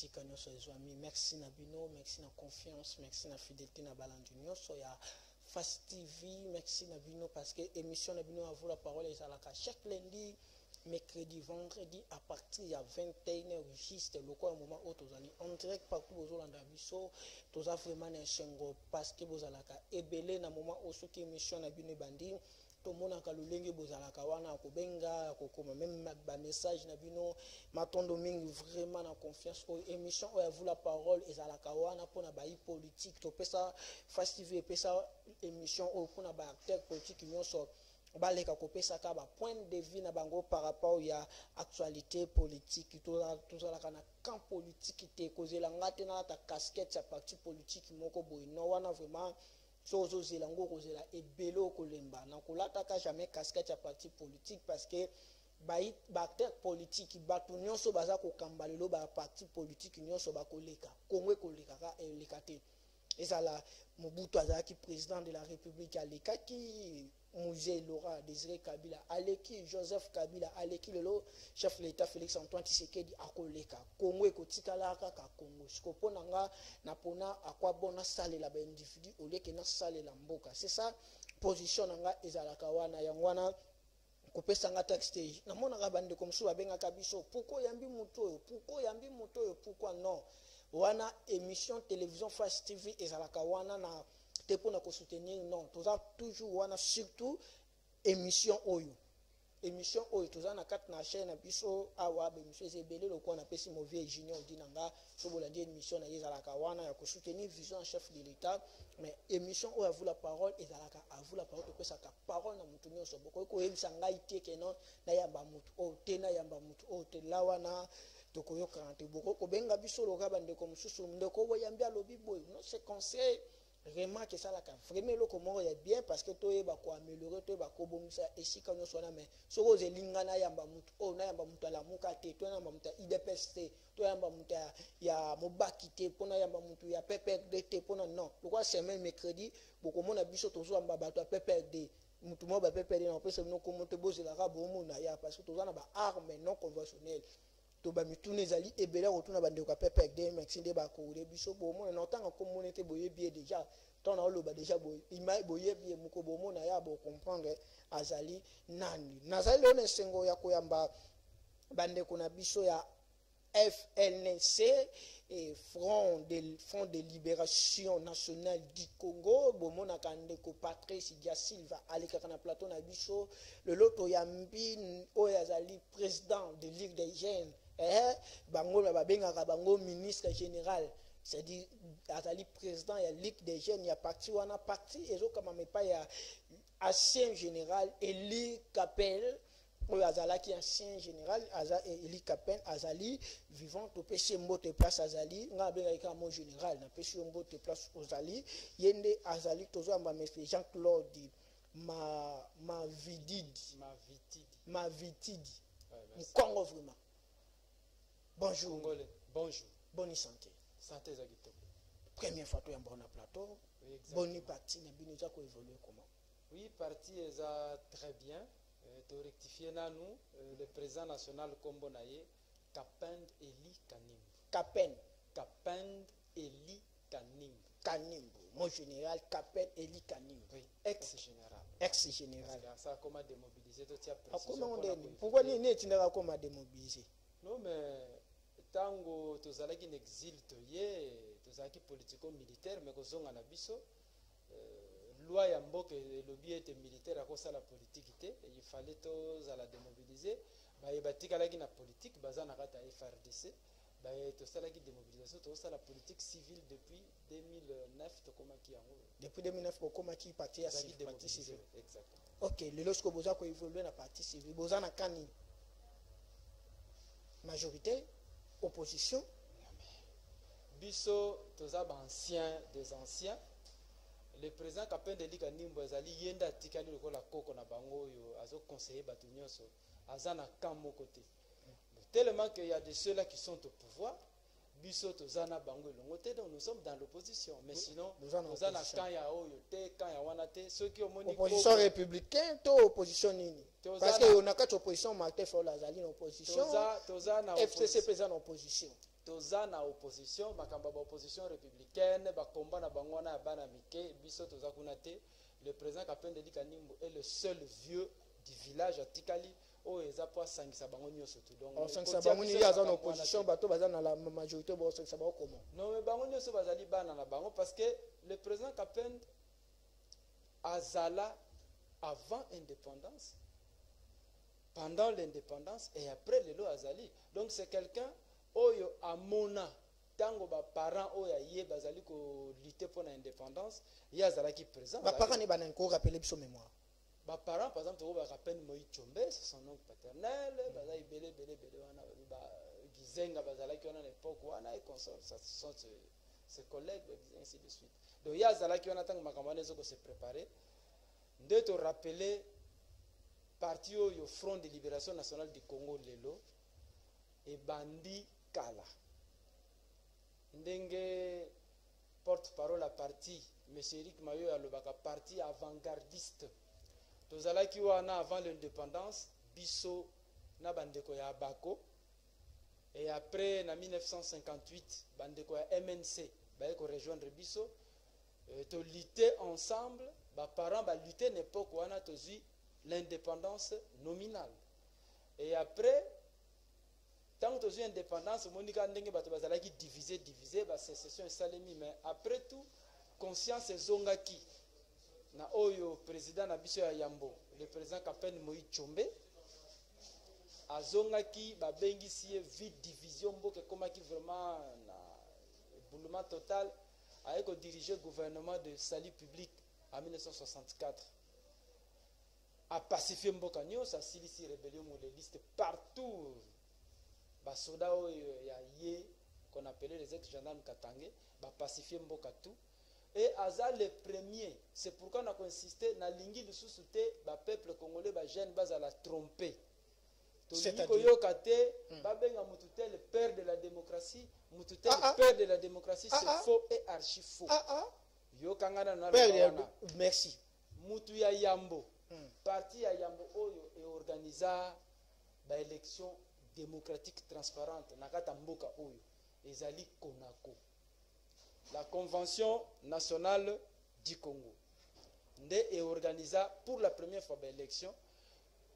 esika nyonso ezwami. Merci na bino, merci na confiance, merci na fidélité na balandi nyonso ya Face TV. Merci na bino parce que émission na bino à vous la parole ezalaka chaque lundi, mercredi, vendredi à partir de 21h juste le moment où tozali en direct partout bozolanda biso toza vraiment na chengo parce que bozalaka ebele na moment où ce qui émission na bino bandi to mona ka lulenge bozalaka wana ko benga ko koma même ba message na bino matondo mingi vraiment na confiance au émission où vous la parole ezalaka wana pona ba politique to pesa Face TV pesa émission où pona ba acteur politique nyonso baleka kopesa ka ba point de vue na bango par rapport ya actualité politique to la kana camp politique te kozela ngate na ta casquette ya parti politique moko boy no wana vraiment sozo zelango kozela ebelo kolemba na kolata ka jamais casquette ya parti politique parce que ba acteur politique batu nyonso baza ko kambalelo ba parti politique nyonso ba koleka kongwe koleka ka elekate ezala Mobutu azaki président de la République aleka ki Mouzé Laura Désiré Kabila aleki Joseph Kabila aleki lelo chef de l'État Félix Antoine Tshisekedi akoleka Congo ekotikala kaka Congo sikopona nga na pona akwa bona sale la ba individu oleke na sale la mboka c'est ça position nga ezalaka wana yangwana kopesa nga texte na mona ga bande comme so babenga kabiso pourquoi yambi muto pourquoi non wana émission télévision Face TV ezalaka wana na te pour nous soutenir non toza toujours wana surtout émission oyo toza na kat na chaîne na biso awa ba émission ezebele lokwa na pesi mauvais junior dinanga so bolandi émission na ezalaka wana ya ko soutenir vision en chef de l'État mais émission oyo vous la parole ezalaka à vous la parole to pesa ka parole na mutu nyonso boko ko yebisa ngai te ke non na yamba mutu o te na yamba mutu o te lawana tokoyoka te boko ko benga biso loka bande ko mususu ndeko boyambia lobi boy non c'est conseil vraiment que ça la vraiment le comment est bien parce que toi ba ko améliorer toi ba ko bomisa esika nyonso na mais soko zelinga na yamba mutu o na yamba mutu la muka te toi na yamba mutu IDPS te toi yamba mutu ya mobaki te pona yamba mutu ya PPRD te pona non pourquoi semaine mercredi boko mona biso tozo yamba bato ya PPRD mutu mo ba PPRD na pesa no ko monte bozela ka bomo na ya parce que tozo na ba armes non conventionnelles to ba mitune zali ebela rotuna bande ko PPRD maxinde ba ko rebiso bomo na tanga communauté boye bien déjà ton na loba déjà boye ima boye bien muko bomo na ya bo comprendre azali nani nazali one sengo ya koyamba bande ko na biso ya FLNC et Front de Libération Nationale du Congo bomona kande ko Patrice Dia Silva aleka na plateau na biso le loto yambi oyazali président de Ligue des Jeunes bango ba bengaka bango ministre général c'est-à-dire azali président ya Ligue des Jeunes ya parti wana parti ezokama mepa ya ancien général Eli Capel oyo azalaki ancien général Eli Capel azali vivant to pesi mbote place azali nga bengaka mon général na pesi mbote place ozali yende azali tozoamba monsieur Jean-Claude Mavididi Congo vraiment. Bonjour. Congolais. Bonjour. Bonne santé. Santé Zagito. Première fois tu es en bon plateau. Oui, exactement. Bonne partie, n'a pas évolué comment? Oui, partie est très bien. Tu rectifié nous le président national Kombonaye, Kapend Eli Kanimbu. Kapend Eli Kanimbu. Kanimbu. Mon général Kapend Eli Kanimbu. Oui, ex-général. Ex-général. Ça comment démobiliser tout ça. Comment pourquoi tu n'as pas démobiliser? Non, mais tango tozalaki en exil toye tozalaki politico-militaire mais kozonga na biso loi ya mboka elobi ete militaire akosala politique te il fallait tozala démobiliser bayebatikalaki na politique baza na kati ya FRDC tosalaki démobilisation tozosala politique civile depuis 2009 tokomaki yango depuis 2009 bokomaki parti ya parti civile exactement. Ok lelo siko boza ko évoluer na parti civile boza na kani majorité opposition biso toza ba anciens des anciens le président Kapend Eli Kanimbu azali yenda atikali lokola koko na bango oyo azo conseiller bato nyonso aza na camp moko te tellement qu'il y a de ceux-là qui sont au pouvoir biso toza na bango elongo te donc nous sommes dans l'opposition mais sinon toza na camp ya oyo te camp ya wana te ceux qui omoni opposition républicain to opposition nini parce que on a quatre opposition Martin Fayulu azali na opposition toza na FCC pesa na opposition toza na opposition makambo ya opposition républicaine bakomba na bango wana ya bana mike biso toza kuna te. Le président Kapende Kanimbo est le seul vieux du village atikali oyo eza po asangisa bango nyonso tu. Donc sangisa bango ni aza na opposition bato baza na la majorité bo sangisa bango comment? Non mais bango nyonso bazali bana na bango parce que le président Kapende azala avant indépendance, pendant l'indépendance et après le lo azali. Donc c'est quelqu'un oyo amona tango ba parents oyo aye bazali ko lutter pour l'indépendance, ya azala ki présent. Ba parents ne ba encore rappeler biso mémoire. Ba parents par exemple to ba rappelle Moïse Tchombe, c'est son oncle paternel, bazali belé wana ba gizenga bazala ki wana à l'époque wana et consort, ça sont ses collègues ainsi de suite. Donc ya azala ki wana tango makambo nezo ko se préparer. De te rappeler parti au Front de Libération Nationale du Congo lelo et bandi kala ndenge porte-parole à parti M. Eric Mayo alobaka parti avant-gardiste tozalaki wana avant l'indépendance biso na bandeko ya Bako et après na 1958 bandeko ya MNC baye ko rejoindre biso to lutter ensemble. Ba parents ba lutter n'époque wana tozi l'indépendance nominale et après tant que tozi indépendance monika ndenge bato bazalaki divisé ba sécession esalemi mais après tout conscience ezongaki na oyo président na biso ya Yambo le président Kapende Moïse Tchombe azongaki ba bengisi vite division mboke komaki vraiment na boulement total avec au diriger gouvernement de salut public en 1964 a pacifié Mboka Nyos, a silisi rébellion mouléliste partout. Basoda ya ye qu'on appelait les ex-gendarmes Katangé, ba pacifié Mboka tout. Et Aza le premier, c'est pourquoi on a consisté na lingi de sous-souté, ba peuple congolais, ba jeune base à la tromper. C'est-à-dire babenga mututel père de la démocratie, mututel père de la démocratie, c'est faux et archi faux. Merci. Mutu ya Yambo, parti ya Yambo oyo et organisa ba élection démocratique transparente nakata mboka oyo ezali Konako. La convention nationale du Congo nde et organisa pour la première fois ba élection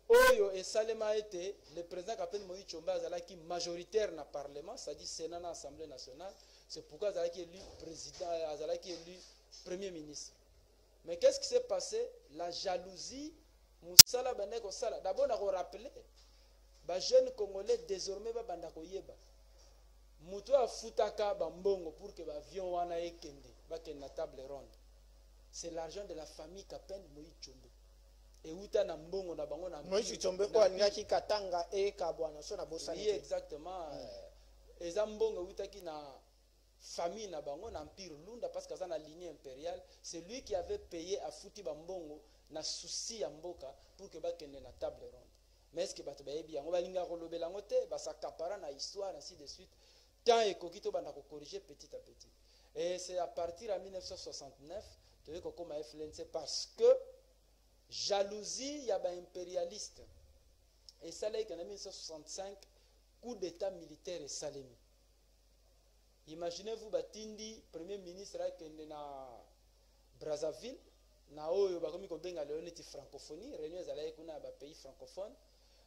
oyo et salema été le président Kapende Moïse Tchombe azalaki majoritaire na parlement, c'est-à-dire Sénat na Assemblée nationale, c'est pourquoi azalaki élu président, azalaki élu premier ministre. Mais qu'est-ce qui s'est passé? La jalousie, Moussala Bandeko Sala. D'abord, on a rappelé, les jeunes Congolais désormais banda koyeba. Moutou a futaka bambongo pour que l'avion wana ekende, bakende table ronde. C'est l'argent de la famille Kapende Moïse Tchombe. Et uta na mbongo na bango na Moïse Tchombe ko alingaki Katanga e Kabwana so na bosani. Oui, exactement. Eza mbongo utaki na famille na bango na empire Lunda parce que ça na lignée impériale, c'est lui qui avait payé à Fouti Bambongo na souci ya mboka pour que bakende na table ronde. Mais est-ce que bato bayebi yango balinga kolobela ngo te basa kapara na histoire ainsi de suite tant ekokito banda ko corriger petit à petit. Et c'est à partir de 1969 que ko koma FLNC parce que jalousie ya ba impérialiste et ça là en 1965 coup d'état militaire et salemi. Imaginez-vous batindi premier ministre akende na Brazzaville na oyo bakomi ko benga leoneti francophonie réunion ezalaki kuna ba pays francophone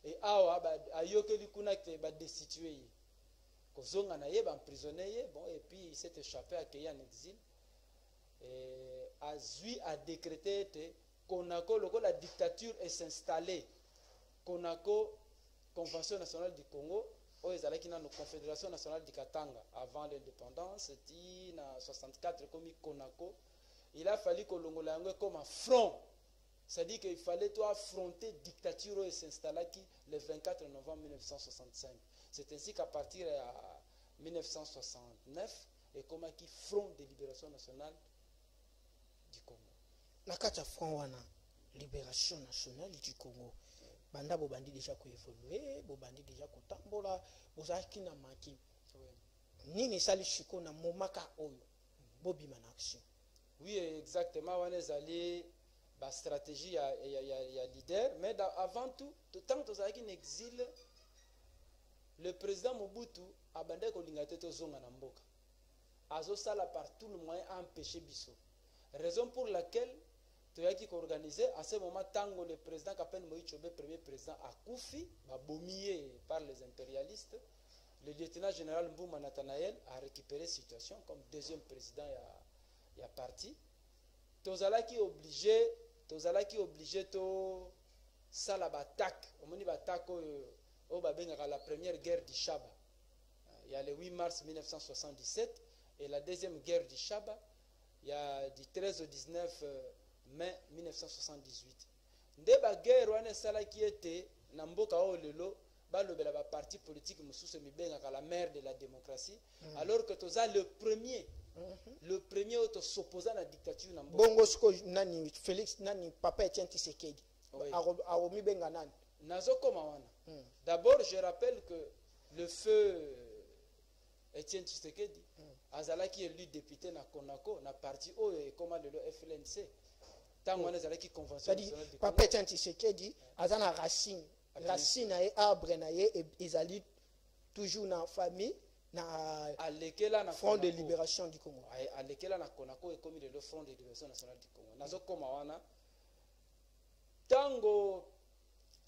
et awa ba ayokeli kuna ke ba destitué kozonga na ye ba emprisonné bon et puis il s'est échappé accueilli en exil et azui a décrété que Konako loko la dictature est s'installer Konako convention nationale du Congo oyo ezalaki na confédération nationale du Katanga avant l'indépendance c'était na 64 comme Konako. Il a fallu que l'Ongola comme un front. C'est-à-dire qu'il fallait toi affronter dictature et s'installer le 24 novembre 1965. C'est ainsi qu'à partir de 1969, et comme un front de libération nationale du Congo. La carte front wana libération nationale du Congo. Banda bobandi déjà ko évoluer, bobandi déjà ko tambola, bozaki na maki. Nini sali shiko na momaka oyo. Bobima na action. Oui, exactement. On est allé la stratégie ya leader, mais avant tout, tant que tu as un exil, le président Mobutu abandait kolinga te tozonga na mboka. Azosala par tout le moyen à empêcher biso. Raison pour laquelle tu as organisé à ce moment tango le président Kapende Moïse Tshombe, premier président à Koufi, babomié par les impérialistes. Le lieutenant général Mbouma Nathanaël a récupéré la situation comme deuxième président il y a parti. Tozalaki obligé to sala batak. Omoni batak au babengaka la première guerre du Chaba. Il y a le 8 mars 1977 et la deuxième guerre du Chaba. Il y a du 13 au 19 mai 1978. Nde ba guerre wana salaki ete na mboka o lelo balobela ba parti politique mususu mibengaka la mère de la démocratie alors que toza le premier auto s'opposant à la dictature na mboka. Bongo siko nani Félix nani Papa Etienne Tshisekedi. Oui. Aro mibenga nani. Nazo koma wana. D'abord je rappelle que le feu Etienne Tshisekedi azalaki élu député na Konako na parti oyo et comment le FLNC. Tant on azalaki convention nationale du Papa Etienne Tshisekedi azana racine et arbre na ye ezali toujours na famille na alekela na Front de libération du Congo. Alekela na Konako et comme le Front de libération nationale du Congo. Nazo koma wana tango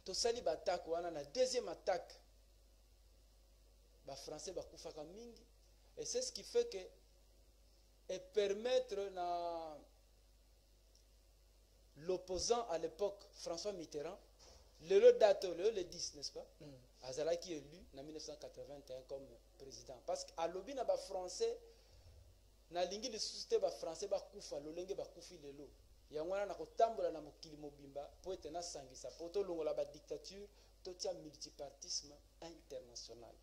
tosali batak wana na deuxième attaque ba français bakufaka mingi et c'est ce qui fait que et permettre na l'opposant à l'époque François Mitterrand le date le 10 n'est-ce pas azalaki élu en 1981 comme président parce que alobi na ba français na lingi lisusu te ba français bakufa lolenge bakufi lelo yango wana na kotambola na mokili mobimba po ete nasangisa po tolongola ba dictature totia multipartisme international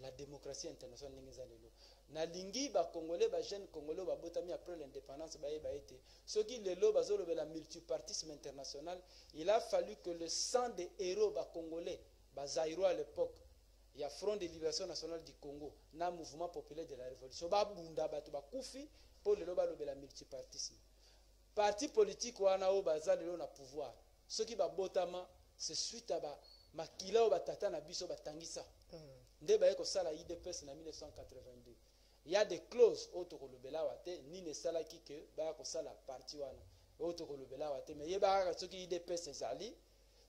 la démocratie internationale ndenge eza lelo na lingi ba congolais ba jeune congolais ba botami après l'indépendance ba yeba ete soki lelo bazolobela multipartisme international il a fallu que le sang des héros ba congolais ba zaïro à l'époque il y a Front de libération nationale du Congo na mouvement populaire de la révolution ba bunda bato ba kufi po lelo ba lobela multipartisme parti politique wana o baza lelo na pouvoir soki ba botama c'est suite à ba makila o batata na biso batangisa nde baye kosala IDPS na 1982 il y a des clauses autokolobela wate ni ne salaki que ba kosala parti wana autokolobela wate mais yeba soki IDPS ezali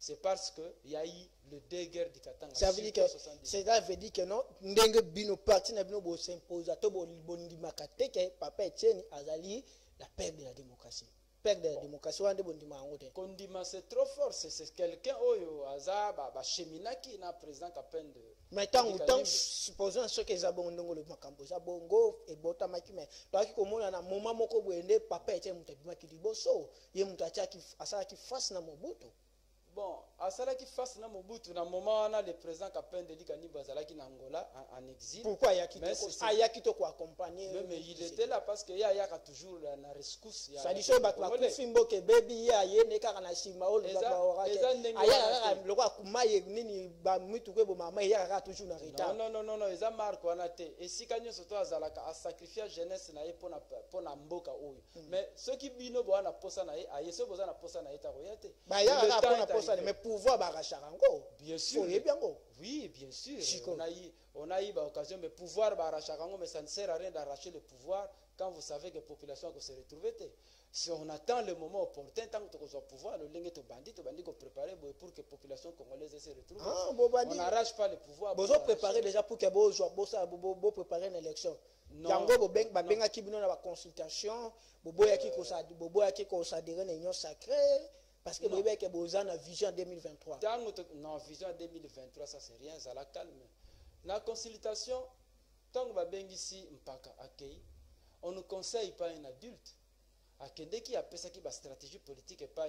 c'est parce que il y a eu le deux guerres du Katanga. Ça veut dire que cela veut dire que non ndenge bino parti na bino bo s'imposer to bo bondimaka te ke Papa Etienne azali la perte de la démocratie. Perte de la démocratie wande bondima ngote. Kondima c'est trop fort, c'est quelqu'un oyo azaba ba cheminaki na président Kapende. Mais tant supposons ce que zabondongo le makambo zabongo et botamaki mais toaki komona na moment moko boende Papa Etienne mutabimaki liboso ye mutacha ki asala ki face na Mobutu. Bon, asalaki face na Mobutu na moment wana le président Kapende Likani bazalaki na Angola en exil. Pourquoi ayaki to ko accompagner? Mais il était là parce que ya toujours la rescousse ya. Ça dit so batwa kufimbo ke baby ya ye ne kaka na shima o le batwa ora. Aya le kwa kumaye nini ba mitu ko bo mama ya kaka toujours na retard. Non, eza marque wana te. Et si kanyo soto azalaka a sacrifier jeunesse na ye pona mboka oyo. Mais ceux qui bino bo na posa na ye, aye so boza na posa na ye ta royate. Ba ya kaka mais pouvoir baracharango bien sûr oui bien sûr on a eu l'occasion mais pouvoir baracharango mais ça ne sert à rien d'arracher le pouvoir quand vous savez que la population va se retrouver si on attend le moment opportun tant que tu as pouvoir le lingue to bandit qu'on préparer pour que la population congolaise se retrouve on n'arrache pas le pouvoir vous préparer déjà pour que vous préparer une élection yango bobenga kibino na ba consultation boboyaki ko s'adhérer à l'union sacrée. Parce que vous avez une vision 2023. Non, vision 2023, ça c'est rien, ça la calme. La consultation, tant que vous ici, on ne conseille pas un adulte. Dès qu'il y a une stratégie politique et pas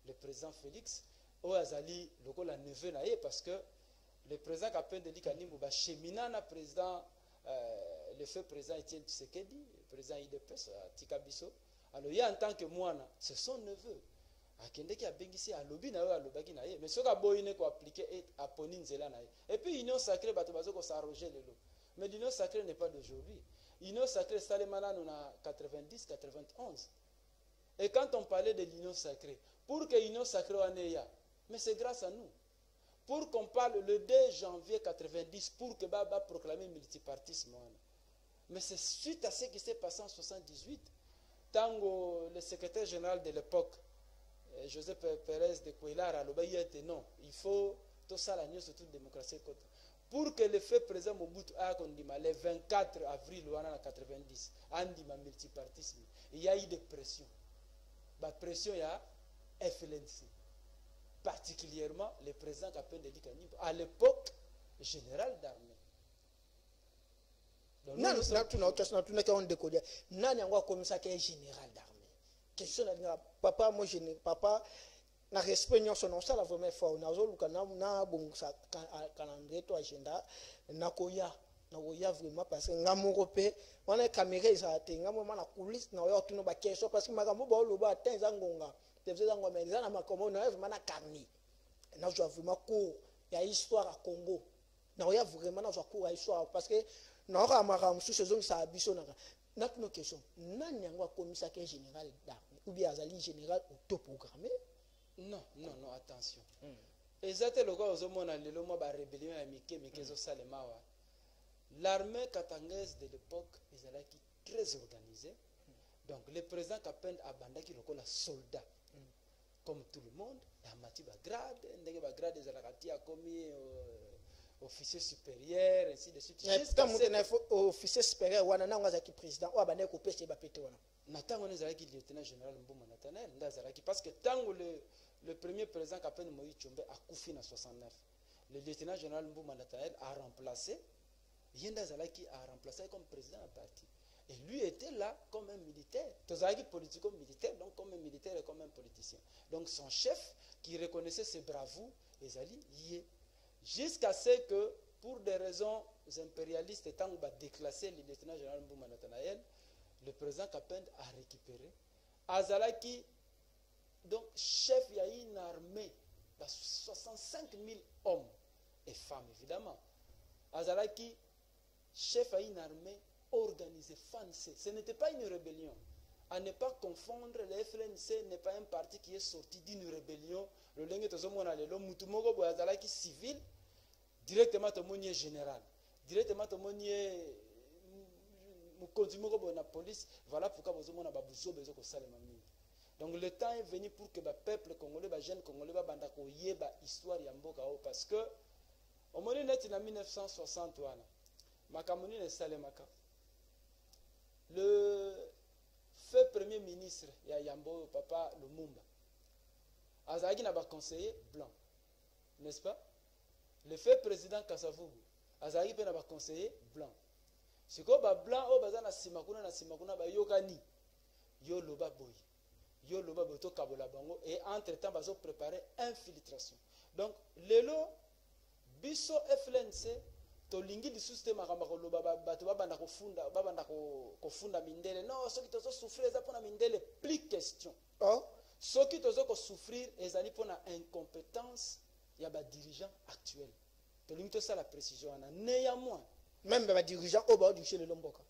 le président Félix, ou Azali, le neveu parce que le président Kapende Likanimou va cheminer le feu président Etienne Tshisekedi, le président IDPS, Tikabiso. Alors, il y a en tant que moi, c'est son neveu. Akende ki abengisi alobi na yo alobaki na ye mais soka boyine ko appliquer et aponi nzela na ye et puis union sacrée bato bazoko s'arroger lelo mais l'union sacrée n'est pas d'aujourd'hui l'union sacrée salemana na 90 91 et quand on parlait de l'union sacrée pour que l'union sacrée en ait mais c'est grâce à nous pour qu'on parle le 2 janvier 90 pour que Baba proclamer multipartisme. Mais c'est suite à ce qui s'est passé en 78, tant le secrétaire général de l'époque, Joseph Pérez de Cuellar, a dit non, il faut tout ça, la surtout démocratie. Pour que le fait président Mobutu a condamné le 24 avril 1990, andima multipartisme, il y a eu des pressions. La pression, il y a FLNC. Particulièrement le président Kapende Deli Kanimba, à l'époque, général d'armée. Nani a comme ça qui est général d'armée. Question papa moi papa na respect nyonso non ça la vraiment fort na zoluka na bon ça calendrier to agenda na koya vraiment parce que ngamoko pe wana caméra isa te ngamoma na coulisse na yo tuno ba question parce que makambo ba loba tenza ngonga teveza ngoma eza na makomo na vraiment na carnet na joie vraiment cours ya histoire à Congo na oya vraiment na joie cours à histoire parce que na ora mara sous saison ça biso na tuno question nani yango akomisa ke général d'armée ou bien azali général autoprogrammé. Non, attention. Exactement le cas aux mona lelo mo ba rébellion ya mike zo salemawa. L'armée katangaise de l'époque est très organisée. Donc le président Kapende abandaki lokola soldat. Comme tout le monde, il a mati ba grade, ndenge ba grade za rakati a commis officier supérieur ainsi de suite. Jusqu'à officier supérieur wana na ngazaki président o abandaki ko pese ba pété wana. Natango nezalaki lieutenant général Mbuma Nathanaël ndazalaki parce que tango le premier président Kapende Moïse Tshombe a koufi en 69. Le lieutenant général Mbuma Nathanaël a remplacé Yenda Zalaki a remplacé comme président à parti. Et lui était là comme un militaire. Tozalaki politico-militaire, donc comme un militaire et comme un politicien. Donc son chef, qui reconnaissait ses bravoures, Ezali y est. Jusqu'à ce que, pour des raisons impérialistes, tant qu'on va déclasser le lieutenant général Mbuma Nathanaël, le président Kapende a récupéré. Azalaki, donc chef, il y a une armée de 65 000 hommes et femmes, évidemment. Azalaki, chef à une armée organisée, FANC. Ce n'était pas une rébellion. À ne pas confondre, le FLNC n'est pas un parti qui est sorti d'une rébellion. Le lingue de Zomona, le Mutumogo Boazalaki civil, directement au monier général, directement au monier Mukonzimogo la police. Voilà pourquoi vous avez besoin de Salemami. Donc le temps est venu pour que le peuple congolais, les jeunes congolais, les histoire Yamboka, parce que au moment en 1960, Makamoni ne Salemaka. Le fait premier ministre, Yambo, papa Lumumba, Azagi n'a pas conseiller blanc, n'est-ce pas? Le fait président Kasavubu, Azagi n'a pas conseiller blanc. Si vous avez blanc, vous avez Simakuna, Yokani, Yoloba Boy, Yoloba Boto Kabola Bango, et entre-temps, vous avez préparé infiltration. Donc, Lelo, Biso FLNC, tolingi li système akambako bato babanda kofunda mindele non soki tozo souffrir eza pona mindele plus question soki tozo ko souffrir ezali pona incompétence ya ba dirigeant actuel tolingi to ça la précision ana néanmoins même ba dirigeant au bord du chez le lomboka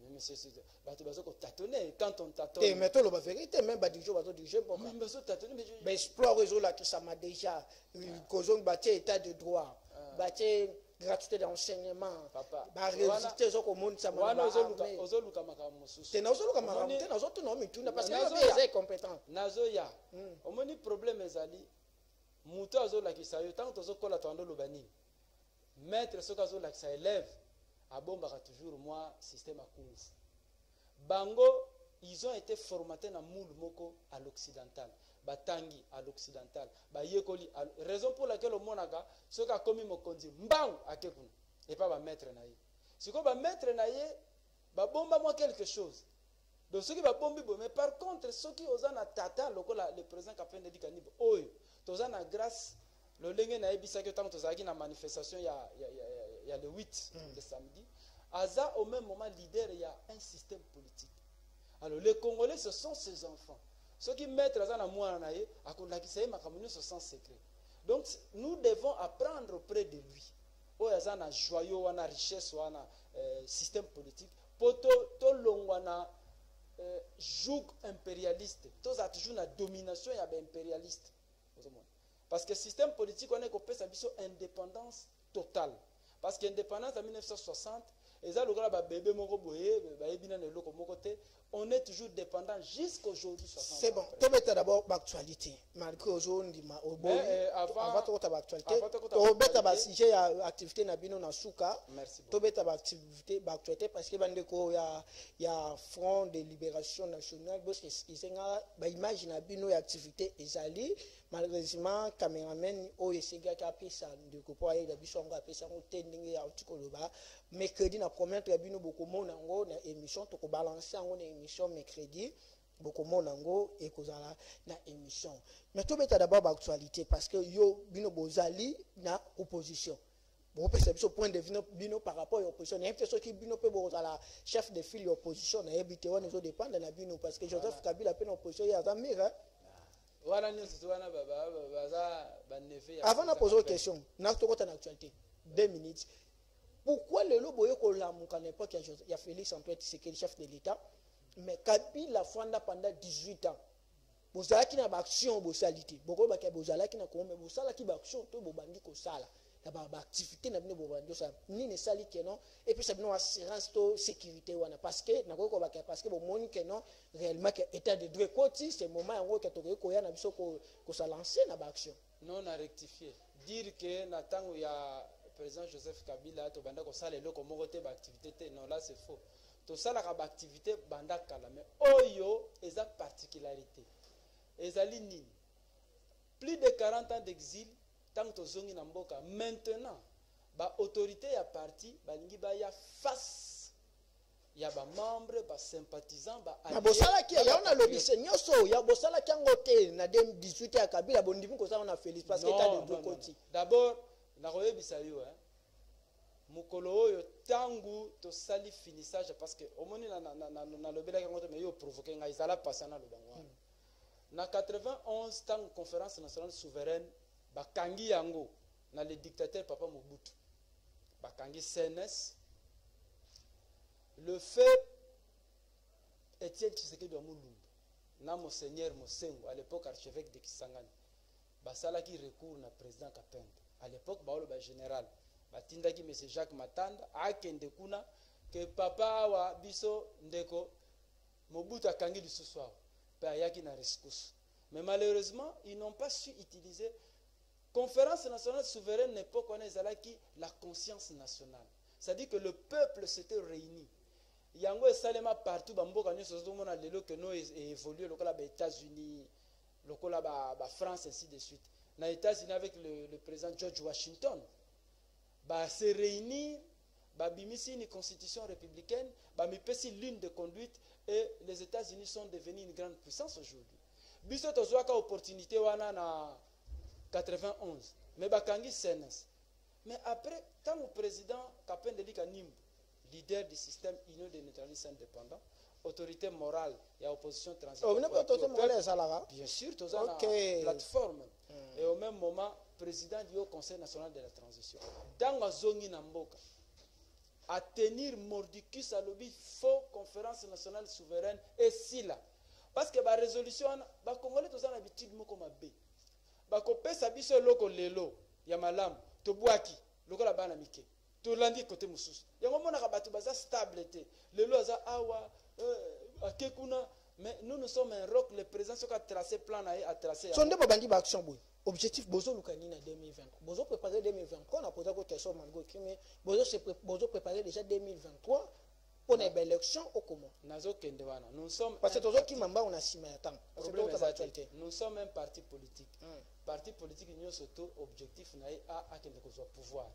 mais c'est bato bazo ko tâtonner quand on tâtonne mais to lo ba vérité même ba dirigeant bazo diriger bon mais bazo tâtonner mais explore réseau là qui ça m'a déjà kozong baté état de droit baté gratuité d'enseignement ba résultat zo ko monde ça wana ozoluka makamu mususu te ozoluka makamu te nazoto no mituna parce que les incompétents nazo ya omoni problème ezali muto azolakisa yo tant tozokola tondo lobani maître soka azolakisa élève abombaka toujours moi système à kung fu bango ils ont été formatés na moule moko à l'occidental batangi à l'occidental bayekoli raison pour laquelle omonaka soka komi mokonzi mbangu akekuna et pas ba maître na ye siko ba maître na ye ba bomba moi quelque chose donc ceux qui ba bombi bo mais par contre ceux qui osana tata lokola le président Kapende Dikanibo oyo tozana grâce le lenge na ebisa que tant tozaki na manifestation ya le 8 de samedi aza au même moment leader il y a un système politique. Alors les Congolais ce sont ses enfants. Ceux qui mettent la zana mouana ye akolakisa makamuni ce sans secret. Donc nous devons apprendre auprès de lui. Oyazana joyau wana richesse wana système politique poto to longwana joug impérialiste. Toza toujours na domination ya ba impérialiste. parce que le système politique on est qu'on sa biso indépendance totale parce que indépendance en 1960 et ça le gars ba bébé moko boye ba ebina ne loko moko te on est toujours dépendant jusqu'aujourd'hui. C'est bon. Tu veux d'abord l'actualité. Malgré aujourd'hui, avant de l'actualité, tu veux un sujet activité nabino na suka. Tu veux activité l'actualité parce que il y a Front de Libération Nationale. Parce que ils imagine nabino activité ezali. Malheureusement, caméraman o esega qui a pris ça de couper avec la biso on a pris ça on tending ya utikoloba. Mercredi na première tribune beaucoup mona ngo na émission to ko balancer ngo na émission mercredi beaucoup mona ngo et kozala na émission. Mais to beta d'abord l'actualité parce que yo bino bozali na opposition. Bon perception point de vue bino par rapport à l'opposition. Il y a des choses qui bino peut bozala chef de file opposition na ebité on zo dépendre na bino parce que Joseph Kabila peine opposition ya zamira. Avant de poser une question, nous avons une actualité. 2 minutes. Pourquoi le lobo est qu'on l'a à l'époque, il y a Félix Antoine Tshisekedi, chef de l'État, mais Kabila Fanda pendant 18 ans. Vous avez une action, vous avez une action, il y a une activité ni ne sali que non et puis c'est une assurance de sécurité parce que parce que bon que non réellement que état de droit côté c'est moment en que to ko ya na biso ko ça lancer na action non à rectifier dire que na tango ya président Joseph Kabila to banda ko sala eloko moko te ba activité non là c'est faux to sala ka ba activité banda kala mais oyo eza particularité ezali nini plus de 40 ans d'exil. Tant que zongi na mboka maintenant ba autorité ya parti balingi ba ya face ya ba membre ba sympathisant ba na bosala ki ya ona lobby senyoso ya bosala ki ngote na 2018 ya Kabila bondimi ko ça on a Félix parce que état de deux côtés d'abord na koyebisa yo mukolo oyo tangu to sali finissage parce que omoni na lobela ngote mais yo provoquer nga izala passer na lobango na 91 tant conférence nationale souveraine bakangi yango na le dictateur Papa Mobutu bakangi CNS le fait Étienne Tshisekedi wa Mulumba na monseigneur Mosengo à l'époque archevêque de Kisangani basala ki recours na président Kapenda à l'époque baolo ba général batindaki monsieur Jacques Matanda akende kuna que papa wa biso ndeko Mobutu akangi lisusu pe ayaki na rescousse mais malheureusement ils n'ont pas su utiliser conférence nationale souveraine n'époque on est la conscience nationale. C'est-à-dire que le peuple s'était réuni. Yango et Salema partout, Bamboka nous sommes à l'élo que nous évolué le cas des États-Unis, le cas de France ainsi de suite. Dans les États-Unis avec le président George Washington, bah se réunir, bah bimisi une constitution républicaine, bah mipesi l'une de conduite et les États-Unis sont devenus une grande puissance aujourd'hui. Biso tozoaka opportunité wana na 91 mais bakangi CNS mais après tant le président Kapendeli Kanimbu leader du système union des neutralistes indépendants autorité morale et opposition transitoire bien sûr tous en plateforme et au même moment président du conseil national de la transition dans zongi na mboka à tenir mordicus à lobby faux conférence nationale souveraine et si là parce que la résolution ba congolais tous en habitude moko mabe bakopesa biso loko lelo ya malamu to bwaki loko la bana mike to landi côté mususu yango mona ka batu baza stable te lelo aza awa akekuna mais nous sommes un rock le président soka tracé plan na a tracé sonde babandi ba action boy objectif bozo lukani na 2020 bozo préparer 2023 on a posé ko question mango kimi bozo préparer déjà 2023 pour une élection au comment nous sommes parce que tous qui m'en on a six mois temps nous sommes un parti politique parti politique nous surtout objectif à pouvoir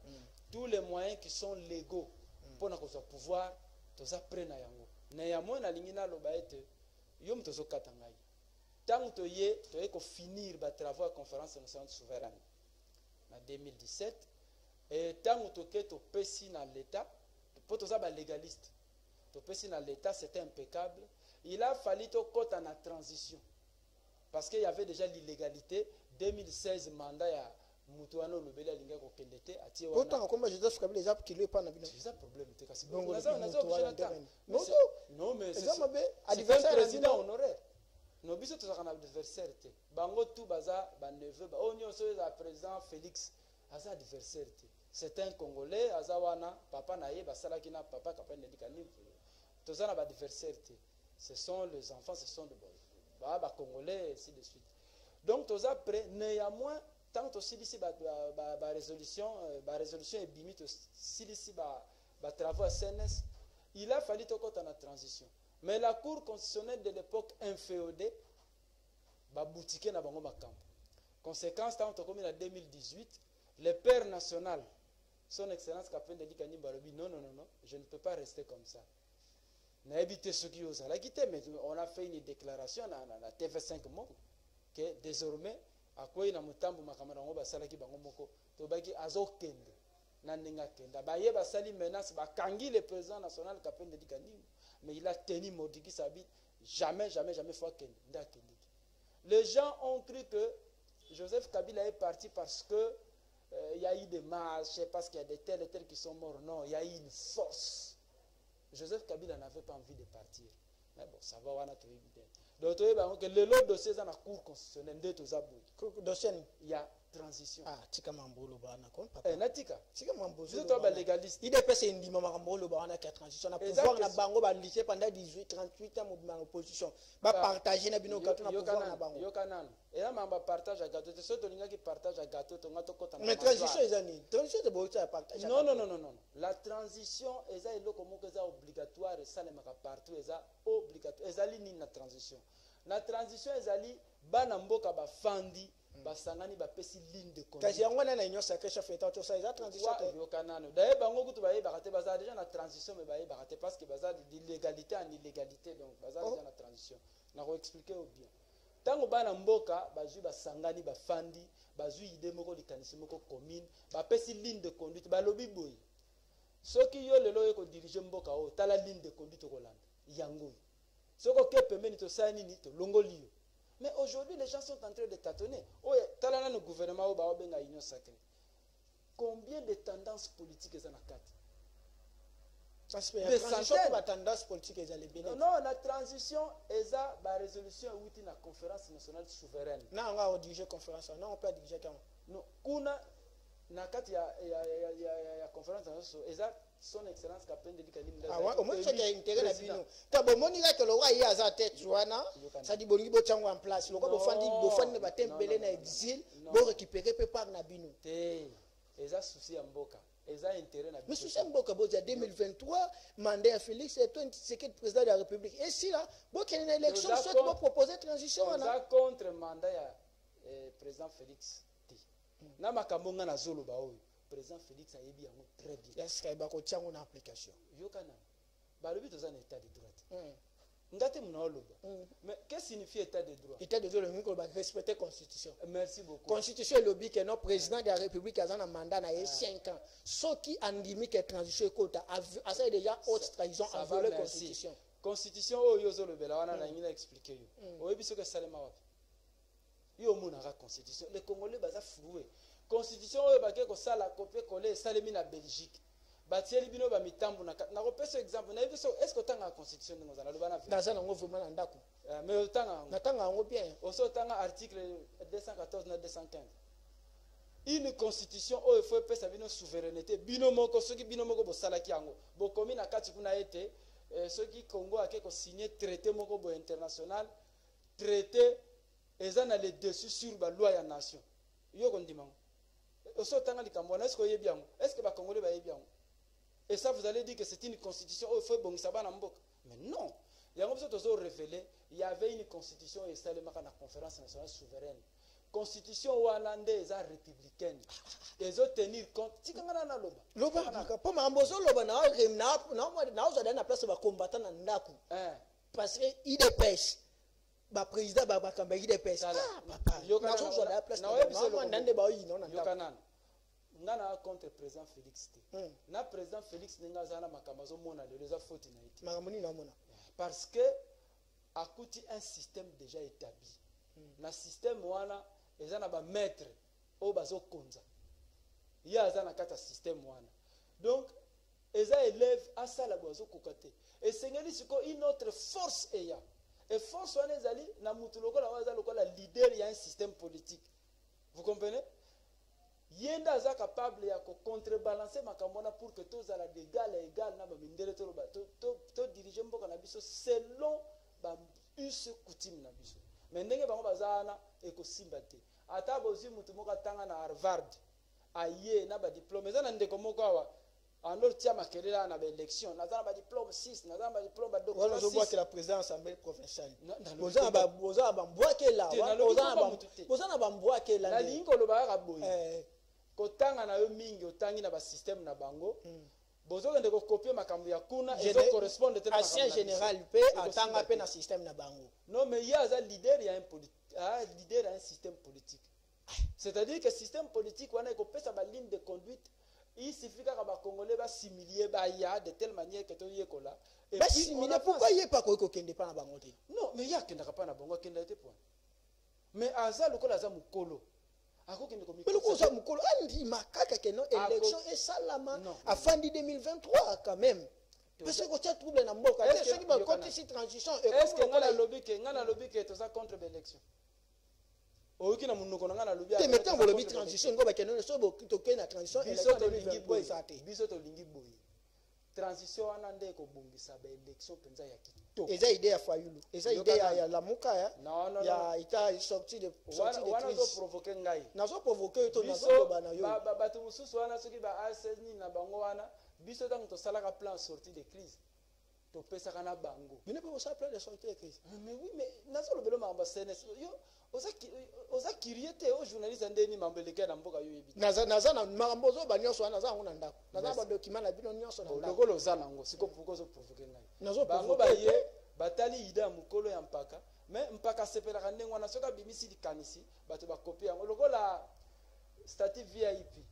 tous les moyens qui sont légaux pour nous pouvoir tous après na yango na yamo na lingina lo baete yom tozo katangai tant to ye ko finir ba travaux à conférence nationale souveraine en 2017 et tant to ke to pesi na l'état pour tous ba légaliste dans l'État, c'était impeccable. Il a fallu que côté en transition. Parce qu'il y avait déjà l'illégalité. 2016, mandat ya Mutuano Lubela Linga Kokendete. Pourtant, comme je dis, les apps qui lui pas n'abîment. C'est un problème. Non, mais c'est un président honoraire. no biso tozalaka na adversaire te bango tu baza baneveu oyo nyonso oyo eza président Félix aza adversaire te. C'est un Congolais aza wana papa na ye basalaki na papa kapende dikani tozana ba adversaire te. Ce sont les enfants, ce sont des Congolais, ainsi de suite. Donc, tous après, néanmoins, tant aussi ici, résolution et bimite, ici, travaux à CNS, il a fallu tout la transition. Mais la Cour constitutionnelle de l'époque inféodée, boutique na bango makambo. Conséquence, tant comme en 2018, le père national, son excellence Kapende Dikani Barobi, non, je ne peux pas rester comme ça. Mais on a fait une déclaration à la TV5 que désormais, à quoi il a mutambu makamango basalaki bango moko, tobaki azokende, nanenga kenda. Baye basali menace, bakangi le président national Kapende Dikani, mais il a tenu Modiki Sabi, jamais fois kende. Les gens ont cru que Joseph Kabila est parti parce que il y a eu des marches, parce qu'il y a des tels et tels qui sont morts. Non, il y a eu une force. Joseph Kabila n'avait pas envie de partir. Mais bon, ça va, on a tout évident. Donc, le dossier est dans la Cour constitutionnelle. Il y a transition. Ah, tika mambolo bana kon papa. Natika. Tika mambolo. C'est toi légaliste. Il dépêche indi mambolo bana qui a transition. Na pouvoir na bango ba lycée pendant 38 ans en opposition. Ba partager na bino gato na pouvoir na bango. Yo kanana. Et là mamba partage à gâteau. C'est toi qui partage à gâteau to ngato kota. Mais transition ezani. Transition de boita à partage. Non. La transition eza eloko moko eza obligatoire et ça le maka partout eza obligatoire. Ezali ni na transition. La transition ezali bana mboka ba fandi basangani bapesi ligne de conduite. Kasi yango na union sacrée chef état to ça eza transition te. Yo kanano. D'ailleurs bango kutu baye bakate baza déjà na transition mais baye bakate parce que baza d'illégalité en illégalité donc baza déjà na transition. Na ko expliquer au bien. Tango bana mboka bazui basangani bafandi bazui idée moko likanisi moko commune bapesi ligne de conduite balobi boy. Soki yo lelo yo ko diriger mboka o tala ligne de conduite ko landa. Yango. Soko ke pembeni to sani ni to longoli yo. Mais aujourd'hui, les gens sont en train de tâtonner. Oh, talana le gouvernement au benga union sacrée. Combien de tendances politiques est-ce na carte? Ça se fait. La transition pour la tendance politique est allée bien. Non, la transition est la résolution outil la conférence nationale souveraine. Non, on va diriger conférence. Non, on peut diriger quand? Non, kuna na carte ya conférence nationale son excellence Kapende Dikani. Ah ouais, au moins c'est qu'il y a intérêt la bino. Ta bon monika que le roi y a za tête joana, ça dit bongi bo tsango en place. Le ko fandi ba tembele na exil, bo récupérer pe par na bino. Té, eza souci mboka. Eza intérêt na bino. Mais souci mboka bo ya 2023, mandat à Félix et toi c'est que président de la République. Et si là, bo qu'il y a une élection, soit bo proposer transition na contre mandat ya président Félix. Na makambo nga na zolo ba oyo. Président Félix a ébi très bien. Est-ce qu'il y a une application? Yokana. Balobi toza na état de droit. Ngate munaoloba. Mais qu'est-ce que signifie état de droit? État de droit, le minko ba respecter la constitution. Merci beaucoup. Constitution lobby que notre président de la République a un mandat na 5 ans. Ce qui endémique la transition quota a ça déjà haute trahison envers la constitution. Constitution o yozo lobela wana na ngina expliquer yo. Oyebi ce que salema wapi? Yo mona la constitution. Les Congolais baza floué. Constitution oyo bake ko sala copier coller salemi na Belgique batieli bino ba mitambu na repese exemple na biso est-ce que tanga constitution ngo zala lobana dans ça ngo vraiment na ndako mais tanga ngo bien oso tanga article 214 na 215 une constitution oyo faut pesa bino souveraineté bino moko soki bino moko bo sala ki yango bo komi na kati kuna ete soki Congo ake ko signer traité moko bo international traité ezana le dessus sur ba loi ya nation yo kondimango. Est-ce que les Congolais va bien? Et ça, vous allez dire que c'est une constitution. Oh, il faut bon ça va mais non. Il y a révélé, il y avait une constitution et ça le marque la conférence nationale souveraine. Constitution hollandaise républicaine. Ils ont tenir compte. Si quand on a loba, pour m'ambozo loba na place ba combattant na ndaku. Parce que il dépêche. Ba président ba kamba il dépêche. Ah papa. Na so la place na ndande ba yi non na. Ngana contre président Félix T. Na président Félix ninga zana makamazo mona le les faute na été. Makamoni na mona. Parce que a coûté un système déjà établi. Na système wana ezana ba maître o bazo konza. Ya zana kata système wana. Donc eza élève à ça la bozo kokate. Et sengeli siko une autre force eya. et force wana ezali na mutu lokola waza lokola leader ya un système politique. Vous comprenez? Yenda aza capable ya contrebalancer makambo wana pour que tozala d'égal à égal na bamindele to diriger mboka na biso selon ba us coutume na biso. Mais ndenge bango bazana ekosimba te. Ata bozi mutu moko atanga na Harvard aye na ba diplôme eza na ndeko moko awa ando tia makelela na ba élection nazana ba diplôme 6 nazana ba diplôme ba doctorat 6. Voilà, je vois que la présidence assemblée provinciale boza ba mbwake là boza na ba mbwake là la lingo lo ba ka boye kotanga na yo mingi otangi na ba système na bango bozokende ko copier makambo ya kuna ezo correspondre te na ancien général pe atanga pe na système na bango. Non, mais il y a un leader, il y a un leader, il y a un système politique. C'est-à-dire que le système politique, on a une ligne de conduite. Il suffit que les Congolais s'assimiler de telle manière que tout y est là. Et puis, assimiler, pourquoi il n'y a pas quoi qu'il n'y ait pas dans bango? Non, mais il y a qu'il n'y a pas dans bango, qu'il n'y a pas point. Mais Aza, le col Aza Mukolo. Mais le col Aza Mukolo, il m'a caca que non, élection et salama, à fin de 2023 quand même. Parce que tu as trouvé dans le est-ce que tu contre cette transition? Est-ce que ngana lobby que tu as contre l'élection? Oki na munoko ngana lobby. Tu mettons le lobby transition ngo ba kenon so bo toke na transition élection to lingi boy sate. Biso to lingi boy. Transition wana nde ko bongisa ba élection penza ya kitoko. Eza idée ya Fayulu. Eza idée ya Lamuka ya. Non. Ya ita sorti de wana zo provoquer ngai. Na zo provoquer to na zo ba na yo. Ba tu mususu wana soki ba ASN na bango wana. Biso tango to salaka plan sortie de crise to pesa kana bango mais ne peut pas plan de sortie de crise. Mais oui, mais nazo le belo mamba CNS yo oza kiriete o journaliste ndeni mambeleka na mboka yo yebi naza na mambo zo ba nyonso naza ngona ndako naza ba document na bino nyonso na ndako lokolo za nango siko pourquoi zo provoquer ngai nazo bango ba ye batali ida mukolo ya mpaka mais mpaka sepela ka ndengo na soka bimisi likanisi bato ba copie yango lokola statut VIP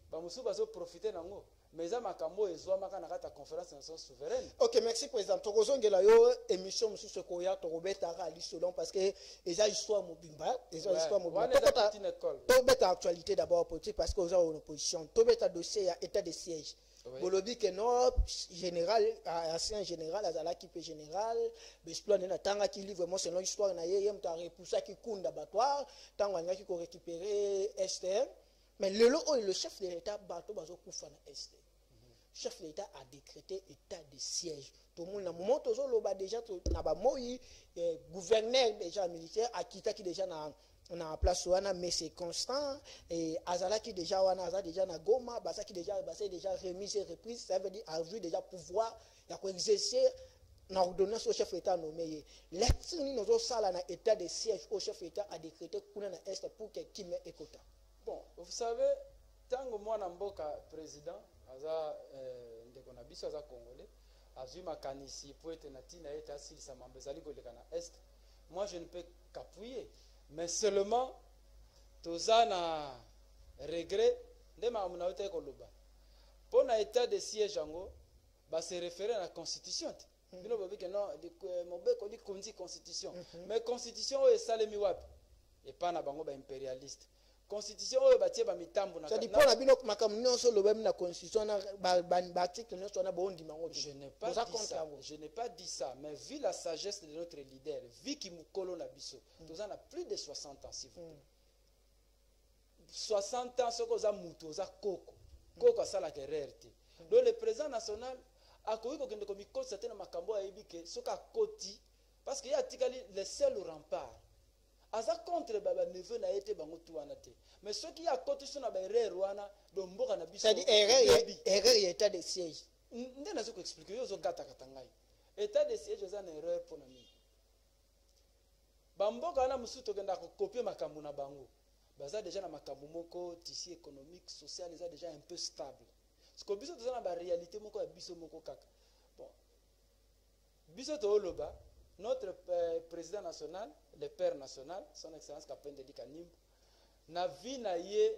ba musu bazo profiter nango. Mais ça m'a cambo ezwamaka na kata conférence nationale souveraine. OK, merci président. Tokozongela yo émission musu sekoya to robetara ali selon parce que eza histoire mobimba, histoire mobimba. To beta actualité d'abord politique parce que aux en opposition. To beta dossier ya état de siège. Bolobi que non général ancien général azala qui peut général, besplan na tanga qui livre vraiment selon histoire na yeye mta repousser qui kunda battoire, tanga ngaki ko récupérer Esther. Mais le chef de l'État, Bato Bazo Koufana Est. Le chef de l'État a décrété état de siège. Tout le monde, à moment où déjà, gouverneur déjà militaire, Akita qui déjà na place mais c'est constant. Et Azala qui déjà na Goma, Basa qui déjà remise et reprise, ça veut dire a vu déjà pouvoir, il y a exercer na ordonnance au chef d'État nommé. L'état nous sala na état de siège au chef d'État a décrété kuna na Est pour que Kime Ekota. Bon, vous savez, tango mwana mboka président aza ndeko na biso aza congolais azui makanisi po ete na tina ete asilisa mambo ezali koleka na est. Moi je ne peux qu'appuyer, mais seulement toza na regret nde makambo na yo te koloba mpo na état de siège yango base référé na constitution te bino bobi ke non mobeko likonzi constitution mais constitution oyo esalemi wapi epa na bango baimpérialiste constitution oyo batie ba mitambo na ça dépend na bino makambo nyonso lo na constitution na ba article nyonso na bondi mango. Je n'ai pas dit ça, mais vu la sagesse de notre leader, vu qu'il mukolo na biso, toza na plus de 60 ans s'il vous plaît. 60 ans soko za muto za koko asala erreur te. Donc le président national a koyi ko kende ko mikosa te na makambo ayebi ke soka koti parce qu'il y a tikali le seul rempart. Aza contre baba neveu na ete bango tu wana te mais ceux qui a côté sur na ba erreur wana do mboka na biso c'est erreur état de siège ndé nazo ko expliquer yo zo kata ngai état de siège za na erreur pour na mi ba mboka na musu to kenda ko copier makambo na bango baza déjà na makambo moko tissu économique social eza déjà un peu stable parce que biso to za na ba réalité moko ya biso moko kaka bon biso to oloba notre président national, le père national, son excellence Kapende Dikanim, na vie na ye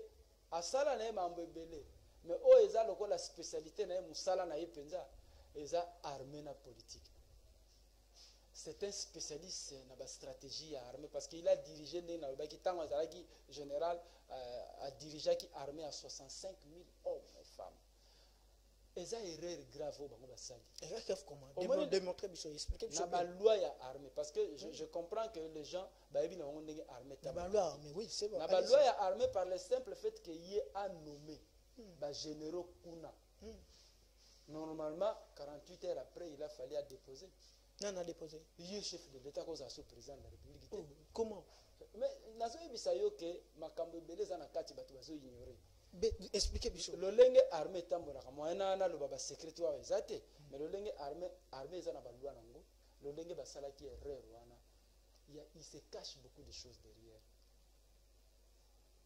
asala na ye mambo ebele mais o eza loko la spécialité na ye musala na ye penza eza armée na politique. C'est un spécialiste na ba stratégie à armée parce qu'il a dirigé na baki tango azalaki général a dirigé qui armée à 65 000 hommes et femmes. eza erreur grave oyo bango basali. Comment démontrer biso expliquer biso na loi ya armée parce que je comprends que les gens bayebi na bango ndenge armée na loi armée oui c'est bon na loi ya armée par le simple fait que ye a nommé ba généraux kuna normalement 48 heures après il a fallu à déposer. Non, a déposé. Il est chef de l'État cause à ce président de la République. Oh, comment? Mais nazo yebisa yo que makambo ebele za na kati bato bazo ignorer. Expliquez biso. Le lenge armée tambolaka moyena na loba ba secret wa ezate mais le lenge armée za na ba loi nango le lenge basala ki erreur wana il se cache beaucoup de choses derrière.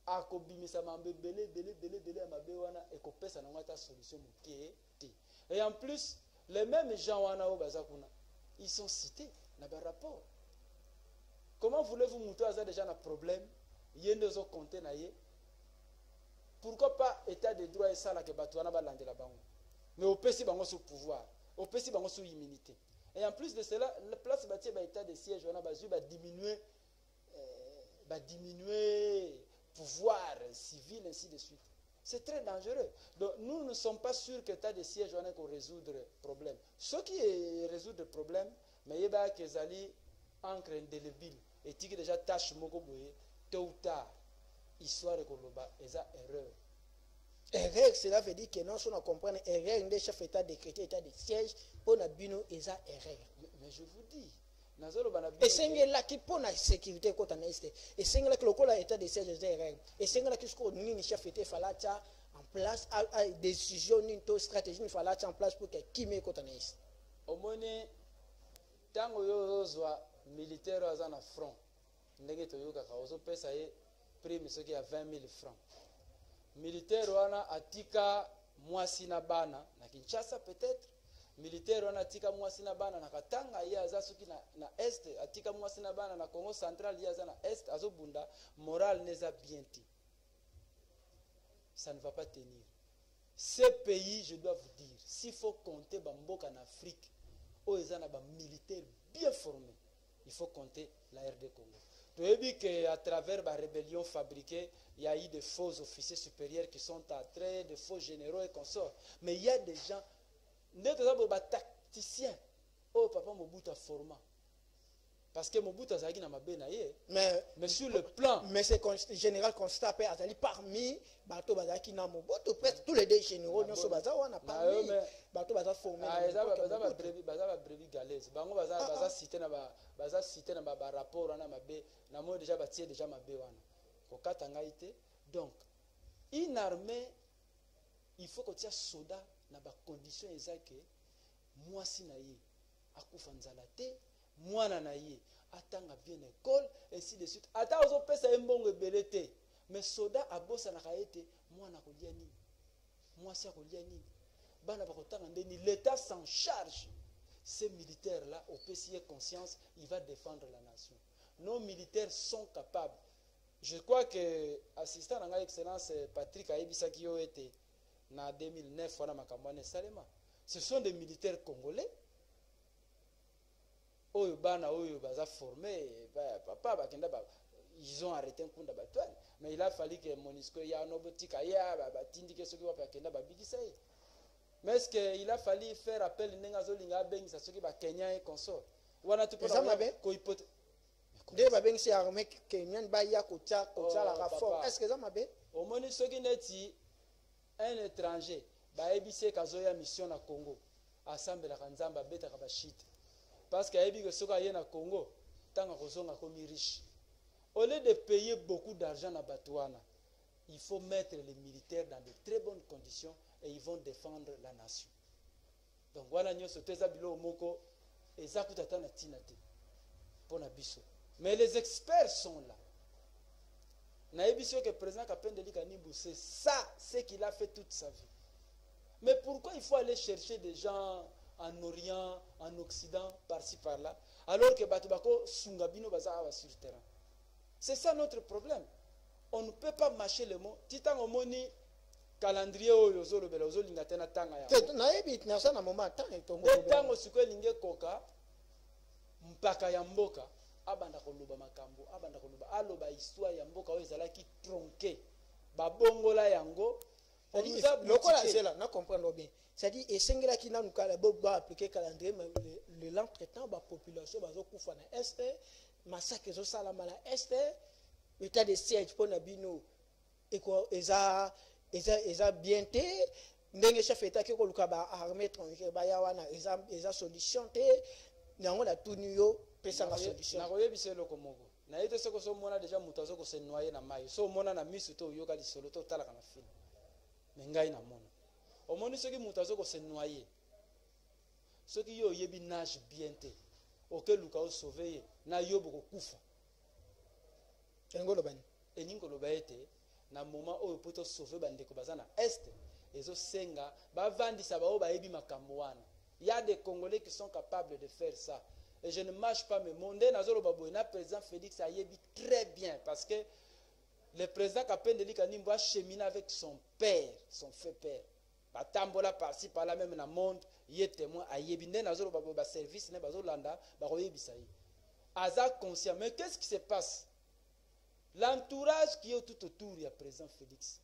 Akobimisa mambe belé mabe wana ekopesa nango ta solution moké té. Et en plus les mêmes gens wana o bazakuna ils sont cités dans le rapport. Comment voulez-vous montrer à ça déjà un problème? Il y a des comptes na ye. Pourquoi pas état de droit et ça là que batouana ba lande la bango. Mais au PC bango sous pouvoir, au PC bango sous immunité. Et en plus de cela, la place bâtie ba état de siège wana bazu ba diminuer pouvoir civil ainsi de suite. C'est très dangereux. Donc nous ne sommes pas sûrs que l'état de siège wana ko résoudre problème. Ce qui résoudre problème, mais yeba que zali encre indélébile et qui déjà tâche moko boye tôt ou tard histoire ko loba eza erreur. Erreur, cela veut dire que non, si on comprend erreur, un chef état décrété état de siège pour na bino eza erreur. Mais je vous dis, nazolo bana et c'est là qui pour la sécurité quand on est et c'est là que le col état de siège eza erreur. Et c'est là que ce qu'on ni chef état falacha en place à décision ni to stratégie ni falacha en place pour que qui met quand on est. Omone tango yo zwa militaire aza na front ndenge toyoka ka ozo pesa ye prime soki ya 20 000 francs. Militaire wana atika mwasi na bana na Kinshasa peut-être. Militaire wana atika mwasi na bana na Katanga ye aza soki na est atika mwasi na bana na Congo central ye aza na est azobunda moral neza bien ti. Ça ne va pas tenir. Ces pays, je dois vous dire, s'il faut compter Bamboka en Afrique, où ils ont des militaires bien formés, il faut compter la RD Congo. Tu as vu qu'à travers la rébellion fabriquée, il y a eu des faux officiers supérieurs qui sont entrés, des faux généraux et consorts. Mais il y a des gens, des tacticiens. Oh, papa Mobutu a formé. Parce que Mobutu a zagi na mabe na ye. Mais sur le plan. Mais c'est général constat azali parmi bato bazaki na Mobutu presque tous les deux généraux nyonso baza wana parmi bato baza formé. Baza brevi galaise. Bango baza cité na ba rapport wana mabe na mo déjà batie déjà mabe wana. Ko katanga ité. Donc une armée il faut que tu soda na ba condition ezake mwasi na ye akufa nzala te. Mwana na ye atanga bien école ainsi de suite ata ozo pesa embongo belete mais soda abosa na kaete mwana kolia nini mwasi akolia nini bana bakotanga ndeni l'état s'en charge ces militaires là au PCA conscience il va défendre la nation. Nos militaires sont capables. Je crois que assistant à excellence Patrick Aibisa qui a été en 2009 wana makamwane salema ce sont des militaires congolais. Oyo bana oyo baza formé papa bakenda ils ont arrêté un kunda batwani mais il a fallu que Monisco ya nobotika ya batindike soki wa bakenda babikisa ye. Mais est-ce que il a fallu faire appel ndenga zolinga bengisa soki ba Kenya et consort wana tu ko hypothèse de ba bengisa armée Kenyan ba ya ko tia la rapport est-ce que ça mabe au moni soki neti un étranger ba ebise kazoya mission na Congo assemble la kanzamba beta ka ba shit. Parce qu'il y a des gens qui sont au Congo, tant qu'ils sont riches. Au lieu de payer beaucoup d'argent à Batouana, il faut mettre les militaires dans de très bonnes conditions et ils vont défendre la nation. Donc voilà, nous sommes tous habillés au Moko et ça coûte à Tinate pour Nabiso. Mais les experts sont là. Naïbisio que le président Kapendeli Kanibou, c'est ça, ce qu'il a fait toute sa vie. Mais pourquoi il faut aller chercher des gens en Orient, en Occident, par-ci, par-là, alors que Batubako Sungabino Bazawa sur le terrain? C'est ça notre problème. On ne peut pas mâcher le mot. Titan Omoni, calendrier Oyozolo Belozo Lingatena Tanga. Naïbit, n'a pas un moment. Tango Suko Linge Koka, Mpaka Yamboka, Abanda Koluba Makambo, Abanda Koluba, Aloba Histoire Yamboka, Oyezala qui tronqué. Babongola Yango, C'est là, on comprend bien. C'est-à-dire, et c'est là qui n'a pas appliqué le calendrier, mais l'entretemps, la population va se na est, massacre zo salama na est, état de siège pour Nabino, et quoi, eza bien té, ndenge chef état qui koluka ba armée étrangère ba yawana, eza solution té, nango na tunyo pesa la solution. Na koyebi se lokomoko. Na yete soko so mona déjà mutazo ko se noyer na mai. So mona na misu to yoka li solo to tala kana film. Mengai na mona. Omoni soki mutazo ko se noyer. Soki yo yebi nage bien té. Oke luka o sauver na yobo ko kufa. Engolo bani. Eningo lo baete na moment oyo poto sauver bandeko bazana est. Ezo senga ba vandisa ba o ba yebi makambo wana. Il y a des Congolais qui sont capables de faire ça. Et je ne mâche pas mes mots. Le président Félix a yebi très bien parce que le président Kapendeli Kanimbo a cheminé avec son père, son fait père. Batambola par-ci, par-là, même dans le monde, il est témoin à yebi. Nazolo ba service, ne bazo landa, ba yebi ça. Aza conscient. Mais qu'est-ce qui se passe? L'entourage qui est tout autour du président Félix.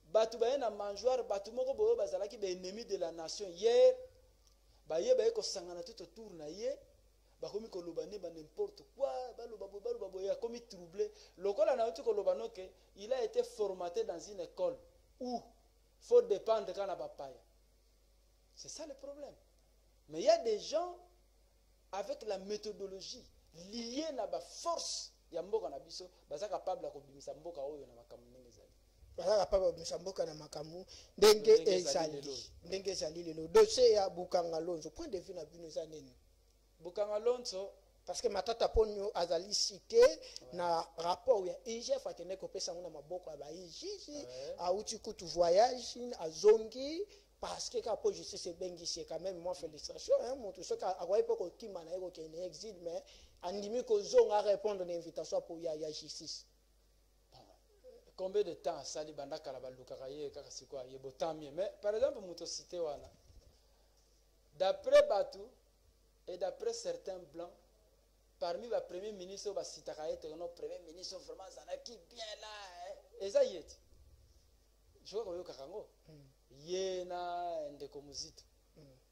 Batu ba na mangeoire, batu moko boyo bazala ki be ennemi de la nation. Hier, ba ye ba ko sangana tout autour na ye, ba komi ko lobane ba n'importe quoi, ba loba ya komi troublé. Lokola na uti ko lobano ke il a été formaté dans une école où faut dépendre quand na bapaya. C'est ça le problème. Mais il y a des gens avec la méthodologie liée na ba force ya mboka na biso, baza capable ko bimisa mboka oyo na makambo ndenge zali. Voilà papa Msamboka na makamu ndenge ezali lelo dossier ya Bukanga Lonzo point de vue na bino za nini Bukanga Lonzo parce que matata ponyo azali cité na rapport ya IGF akende ko pesa ngona maboko ya ba IGF auti kutu voyage azongi parce que quand justice bengi c'est quand même moi félicitations hein mon tout ce ka akoye poko kima na eko kene exil mais andimi ko zonga répondre à l'invitation pour ya justice. Combien de temps ça li banda kala balukaka ye kaka siko ye botamie mais par exemple muto cité wana d'après Batu et d'après certains blancs parmi les premiers ministres ba sitaka ete no premier ministre vraiment zanaki bien là et ça y est je vois que kakango yena ndeko muzito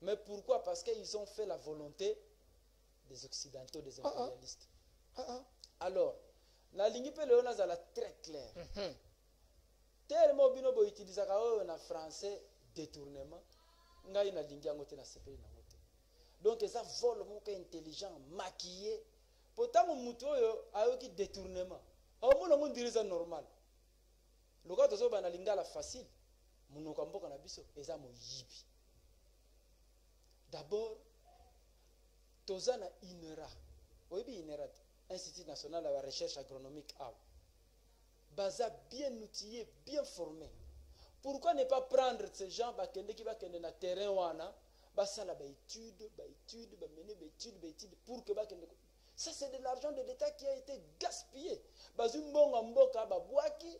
mais pourquoi? Parce qu'ils ont fait la volonté des occidentaux, des impérialistes. Alors la ligne pe leona zala très clair. Tellement bino bo utiliser ka na français détournement ngai na lingi yango te na sepeli na moto. Donc ça vole mon intelligent maquillé. Pourtant muto yo ayoki détournement. Au moins on dirait ça normal. Le gars tozo bana lingala facile. Munoka mboka na biso eza mo yibi. D'abord tozana INRA. Oyebi INRA. Institut national de la recherche agronomique A. Baza bien outillé, bien formé. Pourquoi ne pas prendre ces gens qui va dans le terrain wana, basala ba étude, pour que ça c'est de l'argent de l'État qui a été gaspillé. Bazumbonga mboka ba boaki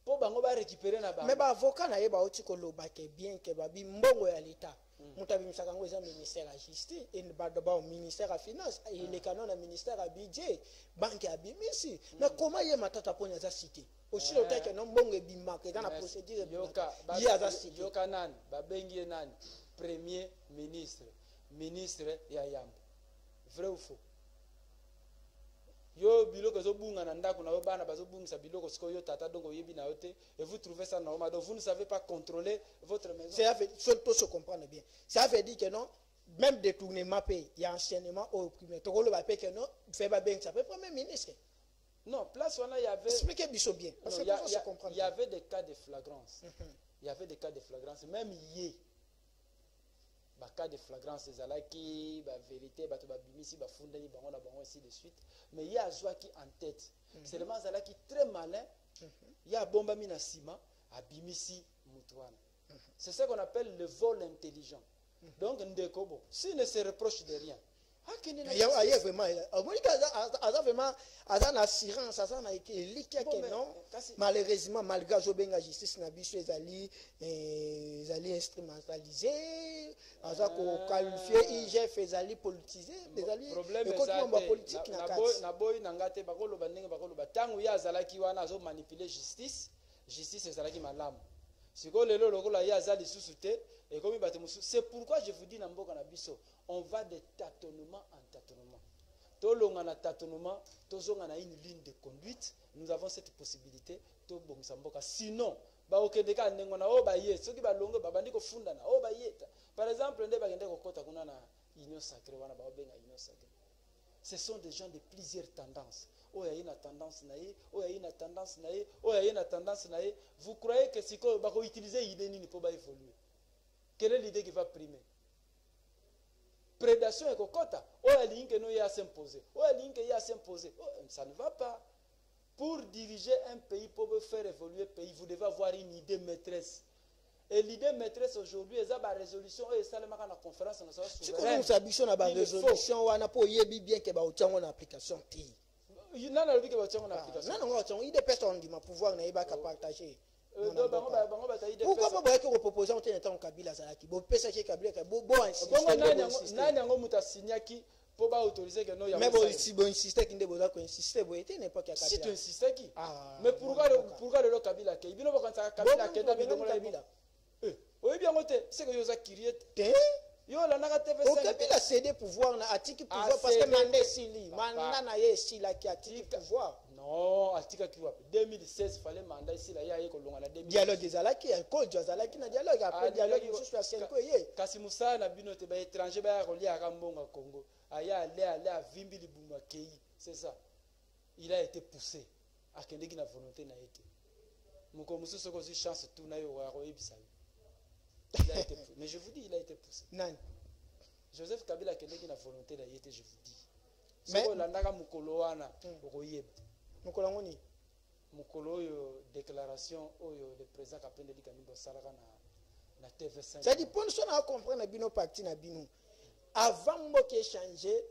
pour bango ba récupérer na ba. Mais ba avocat na yeba oti ko lobake bien que ba bi mbongo ya l'État. Mutabi msakango eza ministère à justice et ba ministère à finance et les canons na ministère à budget banque à bimisi mais comment y matata ponya za cité aussi le temps que non mbongo bimaka dans la procédure yoka ya za cité yoka nani ba bengi nani premier ministre ya yambo vrai ou faux yo biloko zo bunga na ndako na bana bazo bungisa biloko siko yo tata donc yebi na yote et vous trouvez ça normal donc vous ne savez pas contrôler votre maison. Ça veut surtout se comprendre bien. Ça veut dire que non même détournement paye, il y a enseignement au primaire. To le va payer que non, fait pas bien ça peut premier ministre. Non, place on il y avait expliquez bien parce que faut se comprendre. Il y avait des cas de flagrance. Il y avait des cas de flagrance même hier. Ba cas de flagrance ezalaki ba vérité ba to ba bimisi ba fundani bango na bango ainsi de suite mais il y a Joaki en tête seulement ezalaki très malin il y a bomba mina sima a bimisi mutwana c'est ce qu'on appelle le vol intelligent donc ndekobo s'il ne se reproche de rien il y a vraiment vraiment une assurance ça na élikia que non malheureusement malgré Jobenga justice na biso ezali instrumentalisé aza ko qualifier IGF ezali politisé ezali problème politique na boy na ngate bakoloba ndenge bakoloba tangu ya azalaki wana azo manipuler justice ezalaki malamu siko lelo lokola ya za lisusu te et comme bato musu. C'est pourquoi je vous dis na mboka na biso, on va de tâtonnement en tâtonnement. Tolonga na tâtonnement, tozonga na une ligne de conduite. Nous avons cette possibilité to bongisa mboka. Sinon ba okendeka ndengo na o ba ye soki ba longo ba bandi ko funda na o ba yeta. Par exemple nde ba kende ko kota kuna na union sacrée wana ba obenga union sacrée. Ce sont des gens de plusieurs tendances. Oh, il y a une tendance naïe, oh, il y a une tendance naïe, oh, il y a une tendance naïe. Vous croyez que si on va utiliser l'idée ni pour évoluer? Quelle est l'idée qui va primer? Prédation et cocotte. Oh, il y a que nous y a s'imposer. Oh, il y a s'imposer. Oh, ça ne va pas. Pour diriger un pays, pour faire évoluer le pays, vous devez avoir une idée maîtresse. Et l'idée maîtresse aujourd'hui, c'est la résolution et ça, la conférence nationale souveraine. Si vous avez une résolution, on a pour y bien que vous avez une application. Il y a une application. Non, il y a des personnes qui ont pouvoir partager. Pourquoi vous voyez que vous proposez un temps au Kabila Zalaki? Vous pensez que Kabila est bon pour pas autoriser que nous mais bon, si vous insistez qu'il ne doit pas insister, vous êtes n'importe quel si tu insistes qui? Mais pourquoi le Kabila qui? Il vient quand ça Kabila qui est dans Kabila. Oui bien côté, c'est que Yosa Kiriet. Yo la na TV5. Au Kabila cédé pouvoir na article pouvoir parce que mandé sili, mandat na ye sila qui article pouvoir. Non, article qui 2016 fallait mandat ici là ya ko longa la 2016. Dialogue des Zalaki, un code des Zalaki na dialogue après dialogue sur 5 ye. Kasi Moussa na bino te ba étranger ba relié à Rambonga Congo. Aya aller à Vimbi Libumba Kei, c'est ça. Il a été poussé à kende ki na volonté na été. Moko musu soko si chance tout na yo wa ko ebisa. Mais je vous dis, il a été poussé. Non. Joseph Kabila kende ki na volonté na été, je vous dis. Mais soko landaka mukolo wana okoyeba. Mukolo ngoni mukolo yo déclaration oyo le président Kapende Likamimbo salaka na TV5. Ça dit pour nous à comprendre bino parti na bino. Avant mboke changer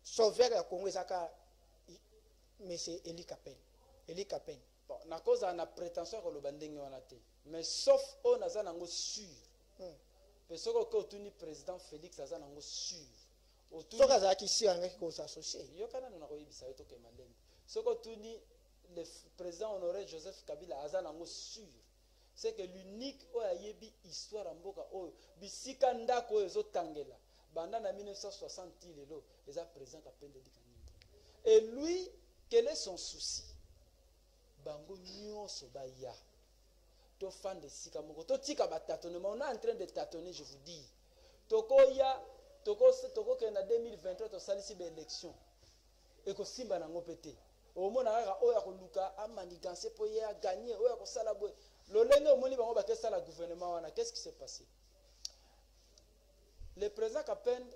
sauveur ya Congo ezaka monsieur Eli Kapende. Eli Kapende. Bon, na cause na prétention ko lo bandenge wana te. Mais sauf on aza nango sûr. Parce que otuni président Félix aza nango sûr. Otuni kaza ki si anga ko s'associer. Yo kana na ko yebisa yo to ke mandenge. Soko tuni le président honoré Joseph Kabila aza nango sûr. C'est que l'unique oyayebi histoire en mboka oyo bisika ndako oyo ezotangela banda na 1960 lelo eza président Kapende Likamimbo. Et lui, quel est son souci? Bango nyonso baya to fan de sika moko to tika ba tâtonnement, on est en train de tâtonner, je vous dis. Toko ke na 2023 to salisi ba élection et ko simba na ngopete o mona kaka oya ko luka amaniganse po ya gagner oya ko sala boy lolenge o moni bango ba ke sala gouvernement wana. Qu'est-ce qui s'est passé? Le président Kapende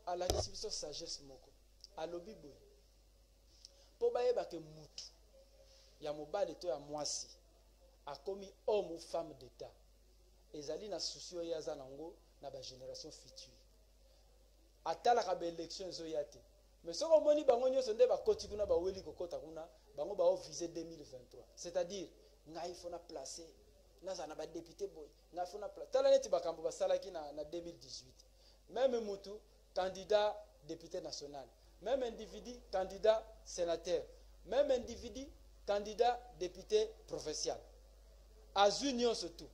a la question sagesse moko a lobi boy po ba yeba ke mutu ya mobali to ya mwasi a commis homme ou femme d'état ezali na souci oyo aza nango na ba génération future atala ka ba élection ezoya te. Mais ce qu'on moni bango nyonso nde bakoti kuna ba weli kokota kuna bango ba viser 2023, c'est-à-dire ngai fona placer naza na ba député boy ngai fona placer tala neti bakambo basalaki na 2018. Même mutu candidat député national, même individu candidat sénateur, même individu candidat député provincial. Azu nyonso tout.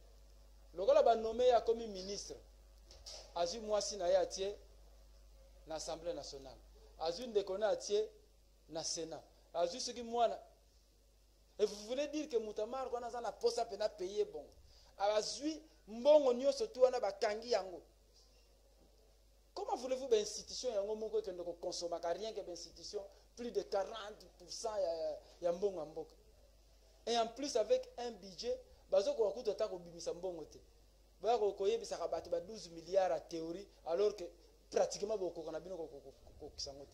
Lokola ba nommé ya comme ministre. Azu mwasi na ya tie na Assemblée nationale. Azu ndekone atie na Sénat. Azu ce qui mwana. Et vous voulez dire que Moutamar quand on a posa pena payer bon. Azu mbongo nyonso tout wana ba kangi yango. Comment voulez-vous ben institution yango moko que ndeko consommer rien que ben institution plus de 40% ya mbongo mboka. Et en plus avec un budget bazo ko kuto ta ko bimisa mbongo te. Ba ko koyebisa ka bato ba 12 milliards à théorie alors que pratiquement beaucoup on a bien kisangote.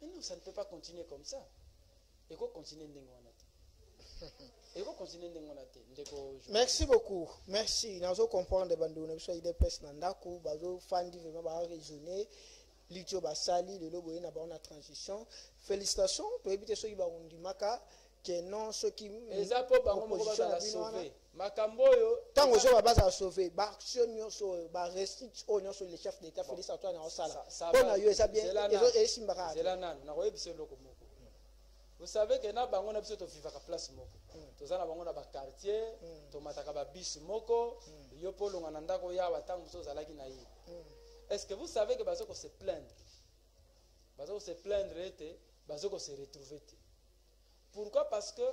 Mais non, ça ne peut pas continuer comme ça. Et quoi continuer Merci beaucoup. Merci. Nous allons comprendre des bandes de des personnes n'andako bazo fandi vraiment ba raisonner litio basali le lobo na ba on a transition. Félicitations pour éviter ceux qui ba ondimaka que non ceux qui eza po bango moko ba sauver. Makamboyo tango zo baza sauver ba action nyonso ba restrict o nyonso le chef d'état Félix Antoine na osala. Bona yo eza bien ezo esimbaka. C'est là nan na koyebisa loko moko. Vous savez que na bango na biso to vivaka place moko. Tozana bango na ba quartier, to mataka ba bis moko, yo polonga na ndako ya batang muso zalaki na yi. Est-ce que vous savez que bazoko se plaindre? Bazoko se plaindre et bazoko se retrouver. Pourquoi? Parce que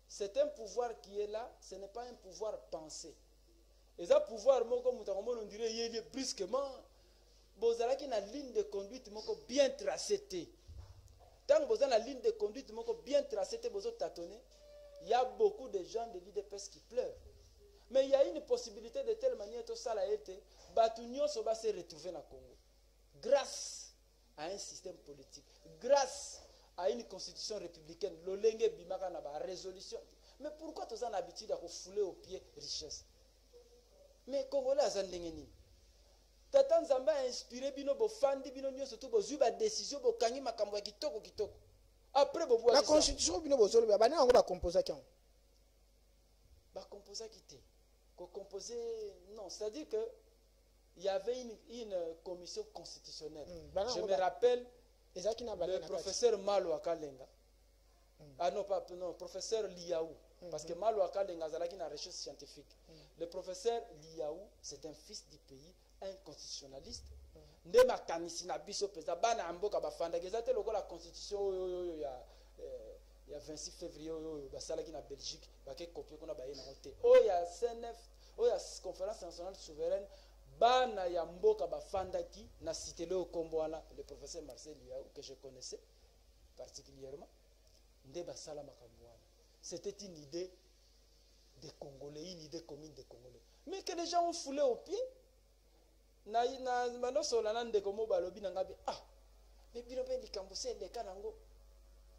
c'est un pouvoir qui est là, ce n'est pas un pouvoir pensé. Et ça pouvoir moko mutakomo on dirait yeli brusquement bozalaki na ligne de conduite moko bien tracée. Tant que vous avez la ligne de conduite bien tracée, vous tâtonnez, il y a beaucoup de gens de l'IDPS qui pleurent. Mais il y a une possibilité de telle manière que ça a été, Batunion va se retrouver dans le Congo. Grâce à un système politique, grâce à une constitution républicaine, l'Olenge Bimaka n'a pas résolution. Mais pourquoi tu as l'habitude à fouler aux pieds richesse? Mais Congolais, ils ont Tata Nzamba a inspiré bino bo fandi bino nyo surtout bo zuba décision bo kangi makambo ya kitoko kitoko. Après bo la constitution bino bo zolo ba bana ngo ba composer kion. Ba composer kité. Ko composer non, c'est-à-dire que il y avait une commission constitutionnelle. Je me rappelle le professeur Malo Akalenga. Ah non, pas non, professeur Liaou. Parce que Malo Akalenga zalaki na recherche scientifique. Le professeur Liaou, c'est un fils du pays, un constitutionnaliste. Nde makanisi na biso peza bana mboka bafanda gezate loko la constitution ya 26 février basalaki na Belgique bake copier kona baye na hote. Ya CNF, ya conférence nationale souveraine bana ya mboka bafandaki na cité le kombo wana le professeur Marcel Liaou que je connaissais particulièrement nde basala makambo wana. C'était une idée des Congolais, une idée commune des Congolais. Mais que les gens ont foulé au pied. Mais bino pe likambo se leka nango.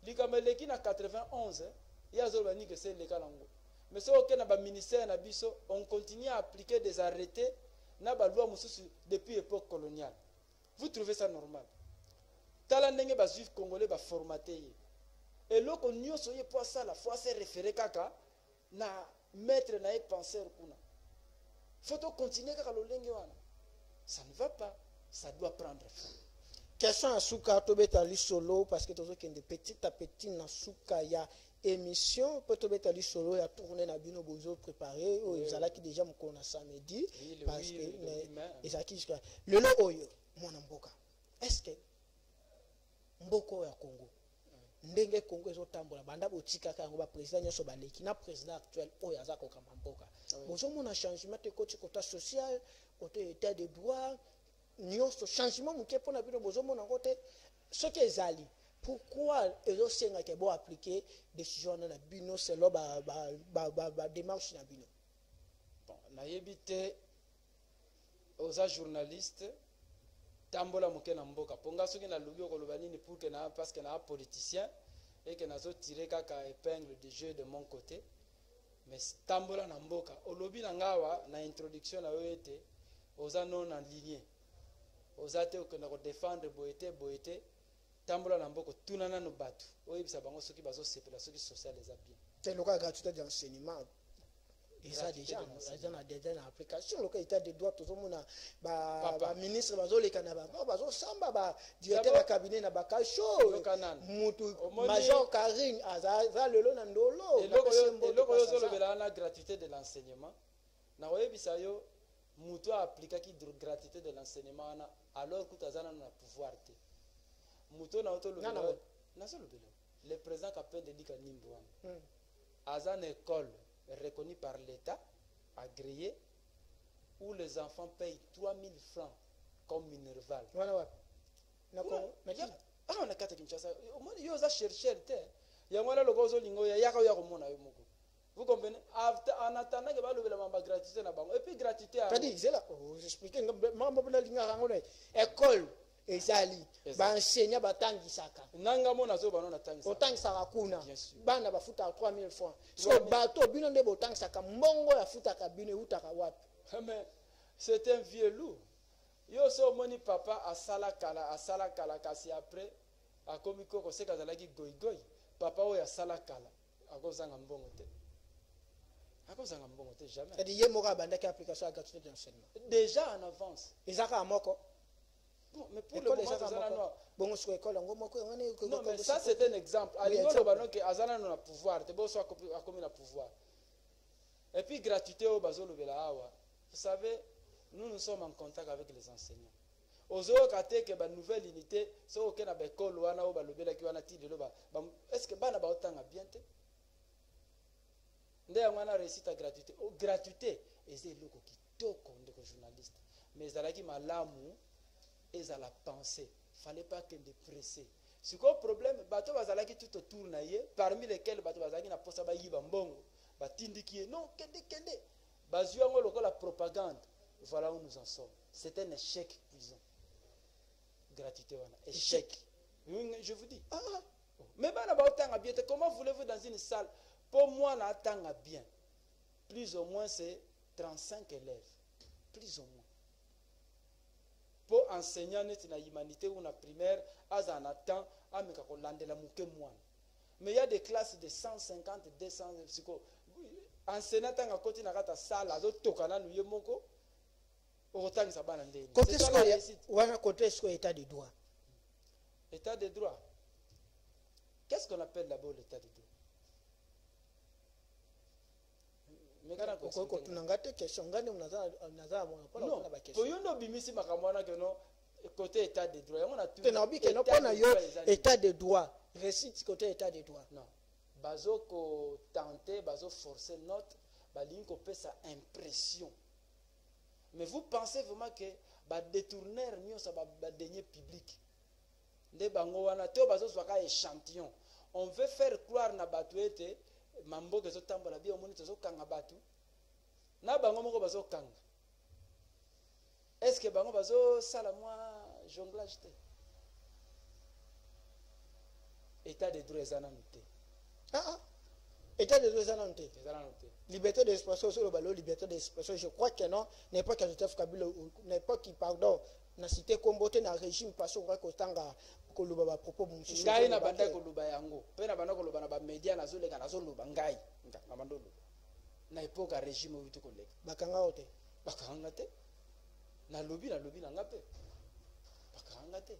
Likambo leki na 91, ya zo bani que c'est leka nango. Mais ce que na ba ministère na biso, on continue à appliquer des arrêtés na ba loi mususu depuis époque coloniale. Vous trouvez ça normal? Tala ndenge ba juif congolais ba formaté. Et loko nyoso ye po ça la fois se référer kaka na maître na e penseur kuna. Faut continuer kaka lolenge wana. Ça ne va pas, ça doit prendre fin. Question à Souka, Tobetali solo, parce que tu as de petit à petit dans Souka, il y a émission, Tobetali solo, il y a tourné na bino bozo préparé, ils ont qui déjà me connaissent samedi, parce que le lo oyo, mon mboka. Est-ce que mboko ya Congo, ndenge Congo ezotambola banda botika kango ba président nyoso baleki na président actuel oyo azako kama mboka. Bozo mona changement te côté social, côté état de droit, nyonso changement muke pona bino bozo mona côté ce que ezali. Pourquoi ezo senga ke bo appliquer décision na bino selon ba démarche na bino? Bon, na yebite aux journalistes tambola moke na mboka ponga soki na lubi okoloba nini pour que na parce que na politicien et que nazo tirer kaka épingle de jeu de mon côté mais tambola na mboka olobi na ngawa na introduction na yoete oza non en ligne oza te okenda ko défendre boete tambola na mboka tunana no batu oyebisa bango soki bazo sepela soki social les a bien c'est le cas gratuité d'enseignement. Et ça déjà, ils ont déjà une application. Le cas de droit, tout le monde a ministre, le Canada, samba, directeur de cabinet, na baka show, major Karine, aza le long ndolo. Et le la gratuité de l'enseignement. Na oye bisayo, muto a appliqué qui gratuité de l'enseignement alors que tazana na pouvoir te. Muto na auto le président capable de dire Nimboan. Azan école reconnu par l'État, agréé, où les enfants payent 3000 francs comme minerval. Voilà. On a quatre Kinshasa. Il y a cherché. Il y a un logo lingo. Il y a vous comprenez? En attendant que vous avez la gratuité et puis gratuité. C'est là. J'explique. École. Ezali ba enseignant batangisaka nanga mona zo banona tangisaka otangisaka kuna bana bafuta 3000 francs so bato bino nde botangisaka mbongo ya futaka bino utaka wapi? Mais c'est un vieux loup. Yo so moni papa asala kala kasi après akomiko ko seka zalaki goigoi papa oyo asala kala akozanga mbongo te jamais. C'est-à-dire yé moko abandaki application ya gratuité d'enseignement déjà en avance ezaka moko. Bon, mais pour le moment, bon, sur l'école, non, mais ça c'est un exemple. À l'école, que Azana n'a pouvoir, c'est bon, soit comme il a pouvoir. Et puis gratuité au bazo lubela awa. Vous savez, nous sommes en contact avec les enseignants. Ozo kate que ba nouvelle unité, so que na ba école wana o ba lubela ki wana ti de lo ba. Est-ce que bana ba otanga bien te? Nde wana réussite à gratuité. O gratuité, eze loko kitoko ndeko journaliste. Mais ezalaki malamu ezala pensée. Fallait pas que de presser. C'est quoi le problème? Bato bazalaki tout autour na ye, parmi lesquels bato bazalaki na posa ba yiba mbongo. Batindiki non, kende. Bazuango loko la propagande. Voilà où nous en sommes. C'est un échec cuisant. Gratuité wana. Échec. Je vous dis. Mais bana ba otanga bien. Comment voulez-vous dans une salle? Pour moi, na tanga bien. Plus ou moins c'est 35 élèves. Plus ou moins. Pour enseigner na humanité ou na primaire, à un temps, à me la mouke moine. Mais il y a des classes de 150, 200 psycho. Enseignant à côté na kata salle, à d'autres tokana nous yemoko. Autant que ça va n'andé. Côté scolaire, voilà côté scolaire état de droit. État de droit. Qu'est-ce qu'on appelle d'abord l'état de droit? Non, pour you no bimisi makamwana que non côté état de droit. On a tout. État de droit. Récite côté état de droit. Non. Bazo ko tenter, bazo forcer note, baling ko peut sa impression. Mais vous pensez vraiment que ba détourner mieux ça ba denier public. Nde bango wana to bazo swaka échantillon. On veut faire croire na batu ete mambo ke zo tambola bi omoni zo kanga batu. Na bango moko bazo kanga. Est-ce que bango bazo sala moi jonglage te? État de droit ezana noté. État de droit ezana noté. Liberté d'expression sur le ballon, liberté d'expression. Je crois que non, n'importe quel Joseph Kabila, n'importe qui pardon, na cité comboté na régime parce qu'on va kotanga koluba ba propos bon susu. Ngai na banda koluba yango. Pe na banda koluba na ba media na zoleka na zoluba ngai. Na bandolo. Na époque régime witu koleka. Bakanga ote. Bakanga te. Na lobi na ngape. Bakanga te.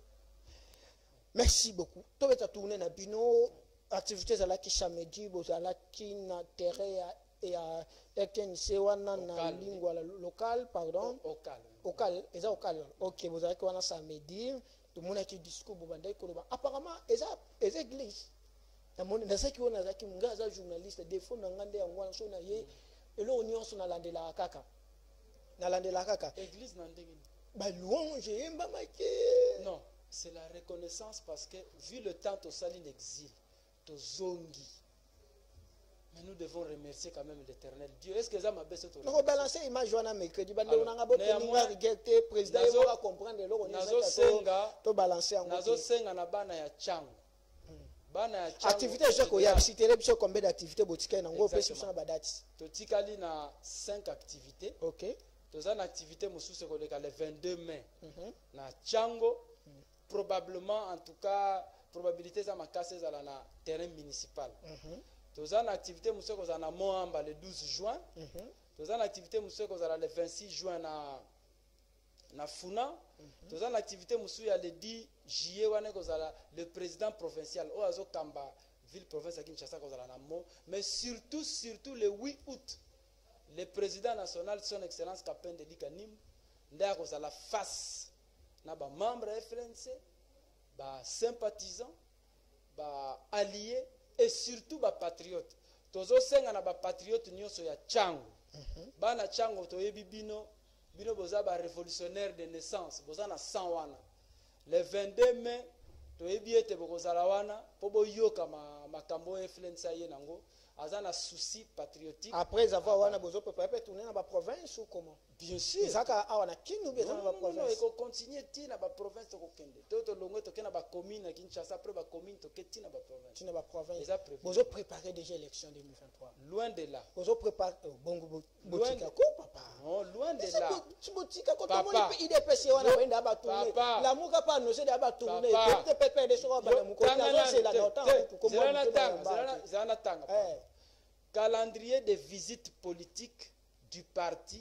Merci beaucoup. To beta tourner na bino activités à la qui samedi bozala qui na terrain et à RTNC wana na lingua locale pardon local eza local OK bozala qui wana samedi tout le monde a qui discours bobanda ko ba apparemment eza église na moni na saki wana zaki ngaza journaliste des fois na ngande yango wana so na ye elo nyonso na landela kaka église na ndenge ba louange yemba make non. C'est la reconnaissance parce que, vu le temps, tu sali l'exil, tu zongi. Mais nous devons remercier quand même l'Éternel Dieu. Est-ce que ça m'a baissé tout le monde? On balancer l'image de mercredi. Le président va comprendre le balancer en activité, je combien d'activités boutiques en gros, totikali na 5 activités. OK. Dans une activité, le 22 mai, na Tchango. Probablement, en tout cas, probabilité ça m'a cassé dans le terrain municipal. Dans une activité, nous sommes à Moamba le 12 juin. Dans une activité, nous sommes le 26 juin na Funa. Dans une activité, nous sommes le 10 juillet, le président provincial, Oazo Kamba, ville province à Kinshasa, mais surtout le 8 août, le président national, son excellence Capin de Likanim, à la face. Na ba membre FLNC, ba sympathisants, ba alliés et surtout ba patriotes. Tozo senga na ba patriotes nyonso ya Tchango. Ba na Tchango to yebi bino boza ba révolutionnaire de naissance, boza na 100 wana. Le 22 mai to yebi ete bokozala wana po boyoka makambo FLNC ye nango. Azana souci patriotique. Après avoir wana bozo peut tourner dans la province ou comment? Bien sûr. Zaka awana kindu be dans la province. Non, il faut continuer ti na ba province to kende. To longo to kena ba commune Kinshasa après ba commune to keti na ba province. Ti na ba province. Bozo préparer déjà l'élection 2023. Loin de là. Bozo préparer bongo botika ko papa. Non, loin de là. Tu botika ko to moni IDPC wana wenda ba tourner. La muka pa no se da ba tourner. Peut-être de so ba na muko c'est la nota pour comment calendrier de visite politique du parti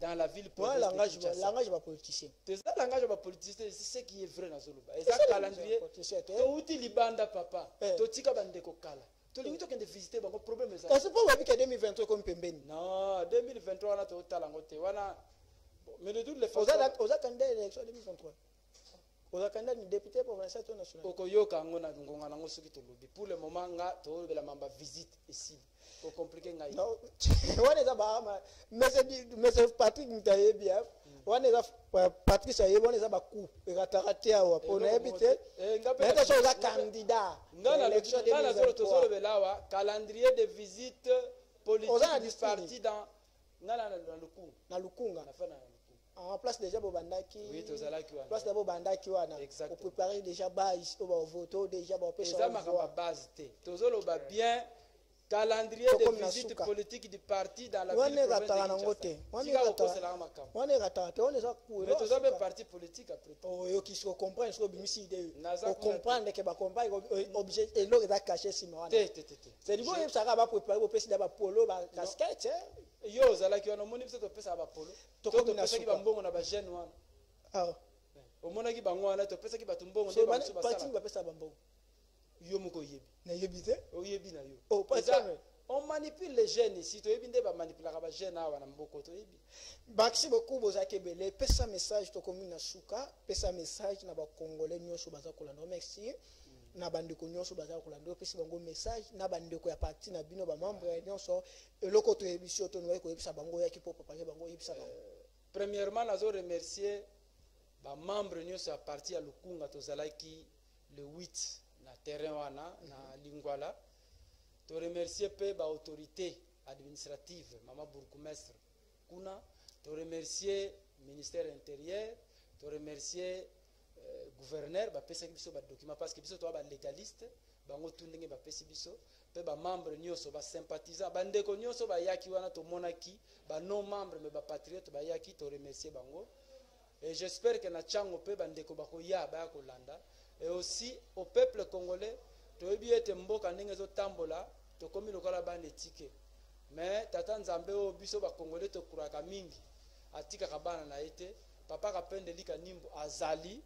dans la ville Ouais, langage va politicien. C'est ça langage va politicien, c'est ce qui est vrai dans Zoluba. Et ça calendrier. To uti libanda papa. To tika bandeko kala. To lingi to visiter bango problème ça. C'est pas que 2023 comme pembeni. Non, 2023 na to talangote wana. Mais de toutes les façons aux candidat élection 2023. Aux candidats ni député provincial to national. Okoyoka ngona ngonga nango soki to lobi. Pour le moment nga to bela mamba visite ici. Pour compliquer ngai. Non. Wana za ba mais Patrick Mutaye bien. Wana za Patrice Aye wana za ba coup erataraté awa pour habiter. Mais ça aux candidats. Ngana l'élection 2023 belawa calendrier de visite politique du parti dans na Lukunga. En place déjà Bobandaki. Oui, tozalaki wana. Place d'abord Bandaki wana. Pour préparer déjà base au vote déjà ba pêche. Ça ma base té. Tozolo ba bien calendrier de visite politique du parti dans la ville provinciale. On est rattaché, on est à courir. Mais tous les partis politiques après. Oh, yo qui se comprennent, ils sont bimisi de. On comprend que ba combat objet et l'autre est caché si moi. C'est du coup ça va préparer au président ba polo ba casquette. Yo zala ki ona moni peut pesa ba polo. To pesa ki ba mbongo na ba jeune wana. Ah. O mona ki ba ngwana to pesa ki ba tumbongo de ba so ba sala. Ba pesa ba mbongo. Yo moko yebi. Na yebite? O yebi na yo. Oh, pas ça. On manipule les jeunes ici. To yebi nde ba manipulaka ba jeune awa na mboko to yebi. Merci beaucoup Bozake Bele. Pesa message to commune na Suka, pesa message na ba Congolais nyonso baza kolanda. Merci. Na bandeko nyonso baza kolanda. Pesa bango message na bandeko ya parti na bino ba membre nyonso eloko to yebisio to noye ko yebisa bango ya ki po propager bango yebisa bango. Premièrement, nazo remercier ba membre nyonso ya parti ya Lukunga to zalaki le 8 na terrain wana na Lingwala. To remercier pe ba autorité administrative mama bourgmestre kuna, to remercier ministère intérieur, to remercier gouverneur ba pesa biso ba document parce que biso to ba légaliste bango tundenge ba pesa biso pe ba membre nyonso ba sympathisant ba ndeko nyonso ba yaki wana to monaki ba non membre mais ba patriote ba yaki, to remercier bango. Et j'espère que na chango pe ba ndeko ba ko ya ba ko landa. Et aussi au peuple congolais, to yebi ete mboka ndenge zo tambola to komi lokola bande tike. Mais tata nzambe o biso ba congolais to kuraka mingi atika kabana na ete papa kapende lika nimbo azali.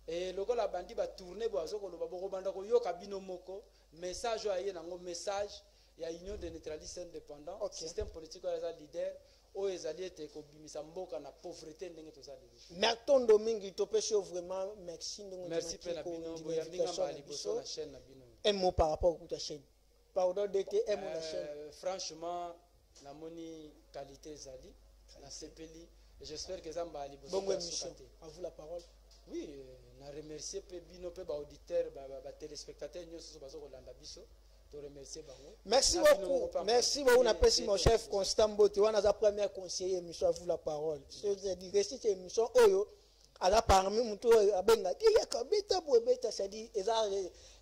Et lokola bandi ba tourner bo azoko lo babo banda ko yoka bino moko message aye nango message ya union de neutralistes indépendants, système politique ya leader o ezali ete ko bimisa mboka na pauvreté ndenge to zali. Merton Domingue to pêche vraiment merci ndenge. Merci pe na bino boya minga ba liboso na chaîne na bino. Un mot par rapport à ta chaîne. Pardon de que un mot na chaîne. Franchement na moni qualité zali na sepeli. J'espère que zamba liboso. Bonne émission. À vous la parole. Oui, na remercier pe bino pe ba auditeur ba téléspectateurs nyonso bazo kolanda biso. Merci beaucoup. Merci beaucoup. On appelle mon chef Constant Bote. On a la première conseiller émission à vous la parole. Je dis restez cette émission. Oyo, à la parmi mon tour à Benga. Il y a comme bêta pour bêta, c'est dit. Et ça,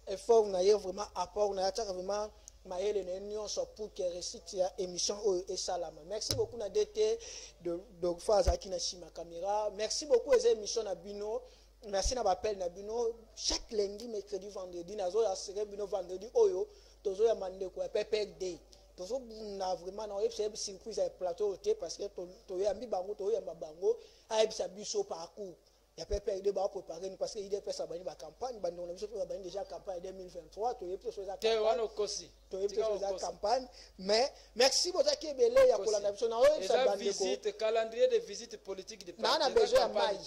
effort, on a vraiment apport, on a vraiment maillé les unions pour que récite émission et salama. Merci beaucoup na DT de Faza qui na ma caméra. Merci beaucoup les émissions na Bino. Merci na appel na Bino. Chaque lundi, mercredi, vendredi, nazo ya sere Bino vendredi oyo. Tozo ya mande ko PPK day. Tozo na vraiment na yebisa surprise ya plateau te parce que to ya mbi bango to ya mabango a yebisa biso parcours. Ya PPK day ba préparer parce que il est pesa bani ba campagne bandi on a biso to bani déjà campagne 2023 to yebisa so za campagne. Te wana kosi. To yebisa so za campagne mais merci Bozaki Ebele ya kolanda biso na yebisa bandi ko. Visite calendrier de visite politique de parti. Na besoin ya mai.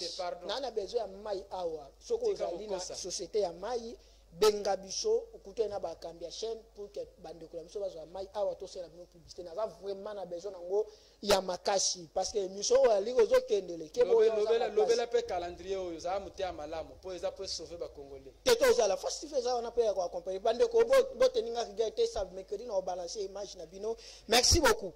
Na besoin ya mai awa. Soko zali na société ya mai. Benga biso okuté na ba kambia chaîne pour que bande ko la biso bazwa mai awa to sela bino publicité na vraiment na besoin nango ya makasi parce que miso wa liko zo kendele ke bo lobela pe calendrier oyo za muté amalamu po eza po sauver ba congolais teto za la festival za on a pe ko accompagner bande ko bo teninga rigate ça mercredi na balancer image na bino merci beaucoup.